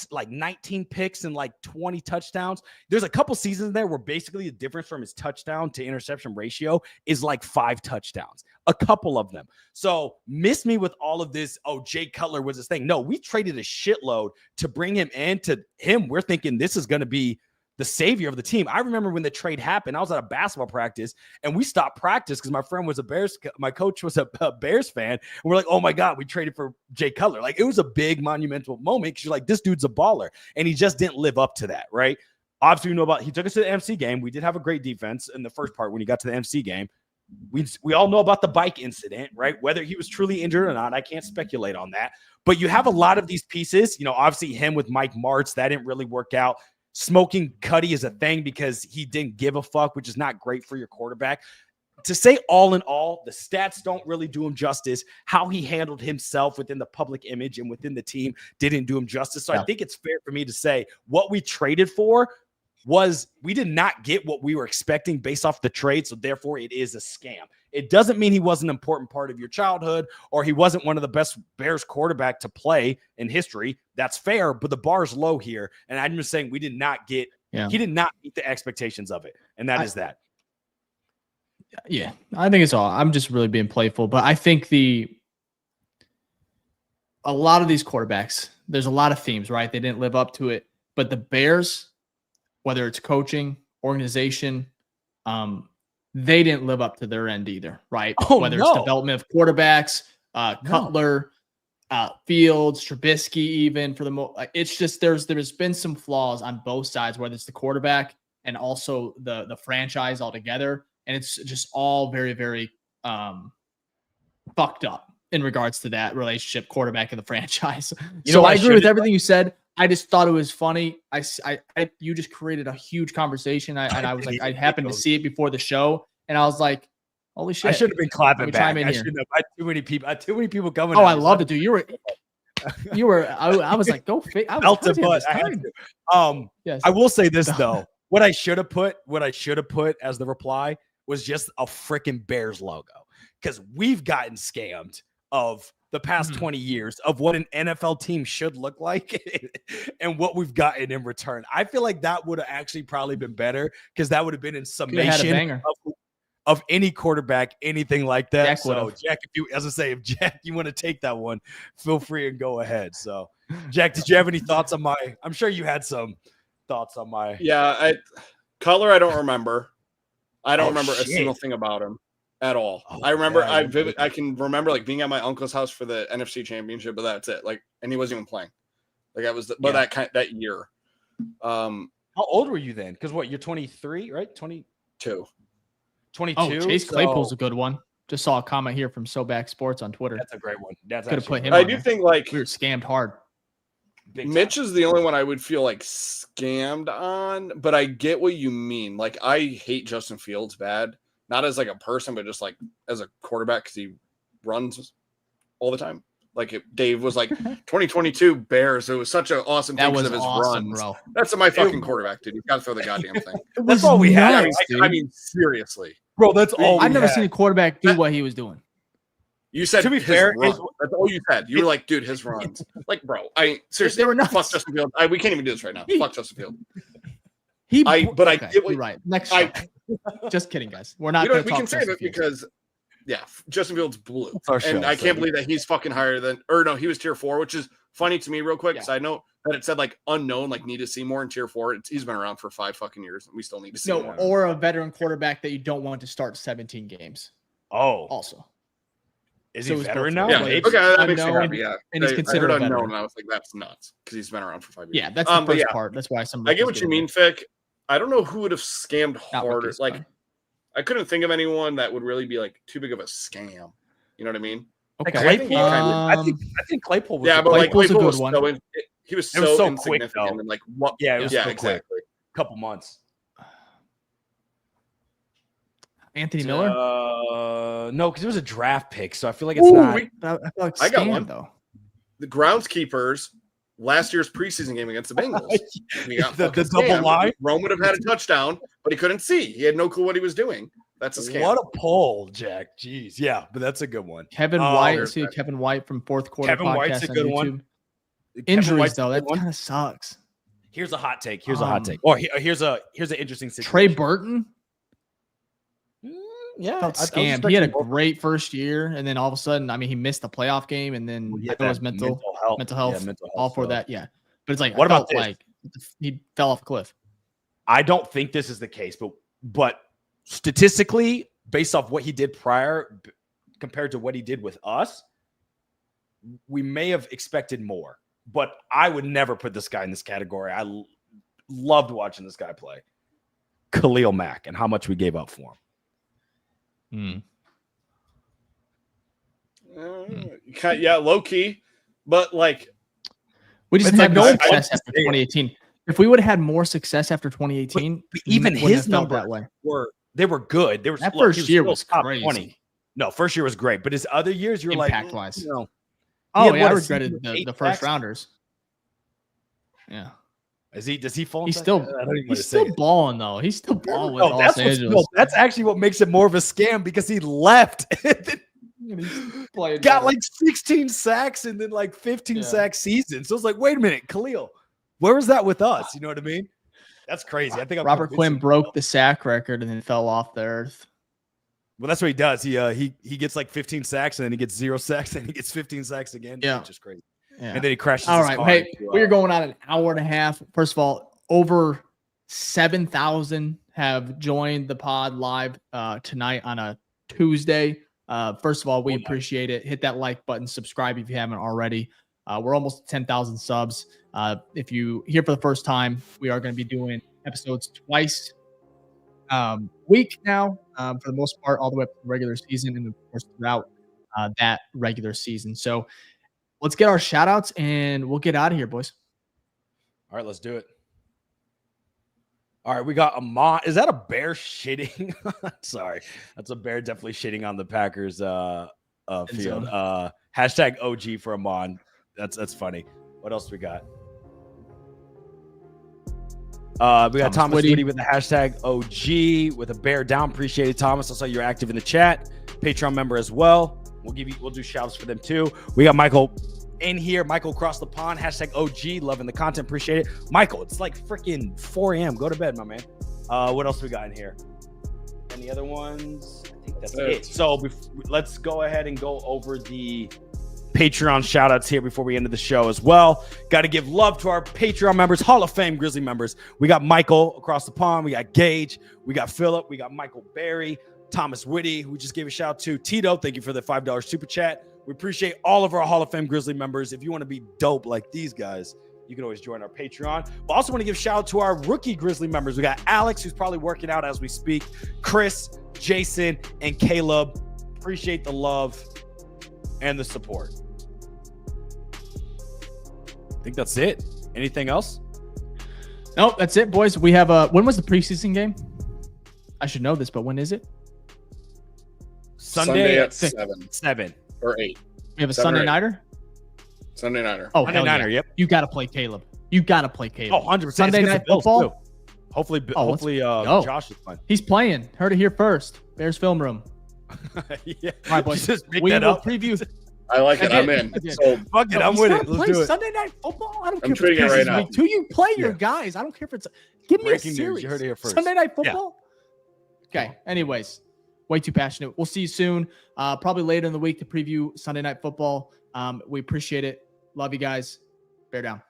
Speaker 2: like 19 picks and like 20 touchdowns. There's a couple seasons there where basically the difference from his touchdown to interception ratio is like 5 touchdowns, a couple of them. So miss me with all of this. Oh, Jay Cutler was his thing. No, we traded a shitload to bring him in. To him, we're thinking this is going to be the savior of the team. I remember when the trade happened, I was at a basketball practice and we stopped practice because my friend was my coach was a Bears fan. And we're like, oh my God, we traded for Jay Cutler. Like, it was a big monumental moment because you're like, this dude's a baller. And he just didn't live up to that, right? Obviously, we know he took us to the MC game. We did have a great defense in the first part when he got to the MC game. We all know about the bike incident, right? Whether he was truly injured or not, I can't speculate on that. But you have a lot of these pieces, obviously him with Mike Martz, that didn't really work out. Smoking Cuddy is a thing because he didn't give a fuck, which is not great for your quarterback. To say all in all, the stats don't really do him justice. How he handled himself within the public image and within the team didn't do him justice. So I think it's fair for me to say what we traded for was we did not get what we were expecting based off the trade. So therefore it is a scam. It doesn't mean he wasn't an important part of your childhood or he wasn't one of the best Bears quarterback to play in history. That's fair, but the bar is low here. And I'm just saying we did not get, he did not meet the expectations of it. And that is that.
Speaker 1: Yeah, I think it's all, I'm just really being playful, but I think a lot of these quarterbacks, there's a lot of themes, right? They didn't live up to it, but the Bears, whether it's coaching, organization, they didn't live up to their end either, right? Whether it's development of quarterbacks, Cutler, Fields, Trubisky, even for the most, it's just there's been some flaws on both sides, whether it's the quarterback and also the franchise altogether, and it's just all very, very fucked up in regards to that relationship, quarterback of the franchise.
Speaker 2: You know
Speaker 1: So
Speaker 2: what
Speaker 1: I
Speaker 2: I
Speaker 1: agree with
Speaker 2: should've
Speaker 1: everything you said. I just thought it was funny. You just created a huge conversation. I was like, I happened to see it before the show, and I was like, holy shit.
Speaker 2: I should have been
Speaker 1: Let
Speaker 2: clapping
Speaker 1: me
Speaker 2: back.
Speaker 1: chime in
Speaker 2: I
Speaker 1: here.
Speaker 2: shouldn't have. I had too many people coming.
Speaker 1: Oh,
Speaker 2: at
Speaker 1: I
Speaker 2: me, so
Speaker 1: loved it, dude. You were. I was like, go fit. I was
Speaker 2: Felt it,
Speaker 1: trying to
Speaker 2: but
Speaker 1: have
Speaker 2: I had
Speaker 1: this
Speaker 2: to.
Speaker 1: time. Yes.
Speaker 2: I will say this though. What I should have put as the reply was just a freaking Bears logo, because we've gotten scammed of the past 20 years of what an NFL team should look like and what we've gotten in return. I feel like that would have actually probably been better, because that would have been in summation of any quarterback, anything like that.
Speaker 1: Jack
Speaker 2: so Jack, if Jack, you want to take that one, feel free and go ahead. So Jack, did you have any thoughts on I'm sure you had some thoughts on my.
Speaker 3: Yeah, Cutler, I don't remember. I don't remember a single thing about him at all. I remember, I can remember like being at my uncle's house for the NFC Championship, but that's it. Like, and he wasn't even playing. Like, that was that year.
Speaker 2: How old were you then? Because you're 23, right? 22.
Speaker 1: Oh, Chase Claypool's a good one. Just saw a comment here from SoBack Sports on Twitter.
Speaker 2: That's a great one. That's
Speaker 1: could have put him.
Speaker 3: I do think like
Speaker 1: we were scammed hard.
Speaker 3: Mitch is the only one I would feel like scammed on, but I get what you mean. Like, I hate Justin Fields bad, not as like a person, but just like as a quarterback, because he runs all the time. Like, Dave was like 2022 Bears. It was such an awesome thing because of his runs. Bro. That's my fucking quarterback, dude. You got to throw the goddamn thing.
Speaker 2: That's all we had.
Speaker 3: I mean, seriously,
Speaker 2: bro. That's all.
Speaker 1: I've never seen a quarterback do what he was doing.
Speaker 3: You said,
Speaker 2: to be fair,
Speaker 3: that's all you said. You were like, dude, his runs. Like, bro, seriously,
Speaker 1: they were nuts.
Speaker 3: Fuck Justin Fields. We can't even do this right now. Fuck Justin Fields. I get what
Speaker 1: you're right. Next show. Just kidding, guys. We're not.
Speaker 3: We can say that because, yeah, Justin Fields blew, and I can't believe that he's fucking higher than. Or no, he was tier 4, which is funny to me. Real quick, because I know that it said like unknown, like need to see more in tier 4. He's been around for 5 fucking years, and we still need to see more.
Speaker 1: Or a veteran quarterback that you don't want to start 17 games.
Speaker 2: Oh,
Speaker 1: also.
Speaker 2: Is he veteran now?
Speaker 3: Yeah, okay, that makes me happy. Yeah,
Speaker 1: and he's considered
Speaker 3: unknown,
Speaker 1: veteran.
Speaker 3: and I was like, that's nuts because he's been around for 5 years.
Speaker 1: Yeah, that's the first part. That's why
Speaker 3: I get what you mean, Fick. I don't know who would have scammed harder. Like, I couldn't think of anyone that would really be like too big of a scam. You know what I mean?
Speaker 1: Okay,
Speaker 2: Claypool. I think Claypool was.
Speaker 3: Yeah, but like
Speaker 1: Claypool's
Speaker 3: Claypool
Speaker 1: a good one.
Speaker 3: He was so
Speaker 2: quick,
Speaker 3: insignificant and like what?
Speaker 2: Yeah, it was so
Speaker 3: exactly.
Speaker 2: Quick. Couple months.
Speaker 1: Anthony Miller?
Speaker 2: No, because it was a draft pick, so I feel like it's not.
Speaker 1: I feel like
Speaker 3: I got one
Speaker 1: though.
Speaker 3: The groundskeepers last year's preseason game against the Bengals.
Speaker 2: the double line.
Speaker 3: Rome would have had a touchdown, but he couldn't see. He had no clue what he was doing. That's a scam.
Speaker 2: What a poll, Jack. Jeez, yeah, but that's a good one.
Speaker 1: Kevin White. See Kevin White from Fourth Quarter.
Speaker 2: Kevin White's a good one.
Speaker 1: Injuries though, that kind of sucks.
Speaker 2: Here's a hot take. Here's an interesting situation.
Speaker 1: Trey Burton.
Speaker 2: Yeah,
Speaker 1: felt scammed. He had a great first year, and then all of a sudden, I mean, he missed the playoff game, and then I thought it was mental health, all for that. Yeah, but it's like, what about this? Like he fell off a cliff.
Speaker 2: I don't think this is the case, but statistically, based off what he did prior compared to what he did with us, we may have expected more. But I would never put this guy in this category. I loved watching this guy play. Khalil Mack and how much we gave up for him.
Speaker 3: Yeah, low key, but like
Speaker 1: we just had no success after 2018. If we would have had more success after 2018,
Speaker 2: but even his numbers
Speaker 1: that way
Speaker 2: were good. They were
Speaker 1: that first year was
Speaker 2: top
Speaker 1: crazy.
Speaker 2: 20. No, first year was great, but his other years you were
Speaker 1: impact wise.
Speaker 2: You know,
Speaker 1: I regretted the first rounders. Yeah.
Speaker 2: Does he fall?
Speaker 1: He's still balling though. He's still balling with Los Angeles.
Speaker 2: That's actually what makes it more of a scam because he left. Got like 16 sacks and then like 15 sack seasons. So it's like, wait a minute, Khalil, where was that with us? You know what I mean? That's crazy. I think
Speaker 1: Robert Quinn broke the sack record and then fell off the earth.
Speaker 2: Well, that's what he does. He gets like 15 sacks and then he gets 0 sacks and he gets 15 sacks again.
Speaker 1: Yeah,
Speaker 2: which is crazy.
Speaker 1: Yeah.
Speaker 2: And then he crashes.
Speaker 1: All right. Hey, we're going on an hour and a half. First of all, over 7,000 have joined the pod live tonight on a Tuesday. First of all, we appreciate it. Hit that like button, subscribe if you haven't already. We're almost at 10,000 subs. If you here for the first time, we are going to be doing episodes twice a week now, for the most part, all the way up to the regular season and of course throughout. that regular season. So let's get our shout outs and we'll get out of here, boys.
Speaker 2: All right, let's do it. All right, we got Amon. Is that a bear shitting? Sorry, that's a bear definitely shitting on the Packers field. Hashtag OG for Amon. That's funny. What else we got? We got Thomas Woody with the hashtag OG with a bear down. Appreciate it, Thomas. I saw you're active in the chat. Patreon member as well. We'll do shouts for them too. We got Michael in here. Michael across the pond. Hashtag OG. Loving the content. Appreciate it. Michael, it's like freaking 4 a.m. Go to bed, my man. What else we got in here? Any other ones? I think that's it. So let's go ahead and go over the Patreon shout outs here before we end the show as well. Got to give love to our Patreon members, Hall of Fame Grizzly members. We got Michael across the pond. We got Gage. We got Philip. We got Michael Berry, Thomas Whitty, who just gave a shout out to Tito. Thank you for the $5 super chat. We appreciate all of our Hall of Fame Grizzly members. If you want to be dope like these guys, you can always join our Patreon. We also want to give shout out to our rookie Grizzly members. We got Alex, who's probably working out as we speak, Chris, Jason, and Caleb. Appreciate the love and the support. I think that's it. Anything else?
Speaker 1: Nope, that's it, boys. We have when was the preseason game? I should know this, but when is it?
Speaker 3: Sunday at
Speaker 2: 7
Speaker 3: or 8.
Speaker 1: We have a Sunday nighter?
Speaker 3: Sunday nighter.
Speaker 1: Oh,
Speaker 2: Sunday nighter,
Speaker 1: yeah.
Speaker 2: yep.
Speaker 1: You got to play Caleb. You got to play Caleb.
Speaker 2: Oh, 100%.
Speaker 1: Sunday night football?
Speaker 2: Too. Hopefully Josh is fine.
Speaker 1: He's playing. Heard it here first. Bears film room.
Speaker 2: Yeah.
Speaker 1: All right, boys.
Speaker 2: Just make
Speaker 1: We
Speaker 2: that
Speaker 1: will
Speaker 2: up.
Speaker 1: preview.
Speaker 3: I like it. I'm in. So
Speaker 2: Fuck it. I'm with it. Let's do it.
Speaker 1: Sunday night football. I don't
Speaker 3: I'm
Speaker 1: care.
Speaker 3: tweeting it right now.
Speaker 1: Week 2. You play your guys. I don't care if it's. Give me
Speaker 2: Breaking
Speaker 1: a
Speaker 2: news.
Speaker 1: series.
Speaker 2: You heard it here first.
Speaker 1: Sunday night football. Yeah. Okay. Anyways, way too passionate. We'll see you soon. Probably later in the week to preview Sunday night football. We appreciate it. Love you guys. Bear down.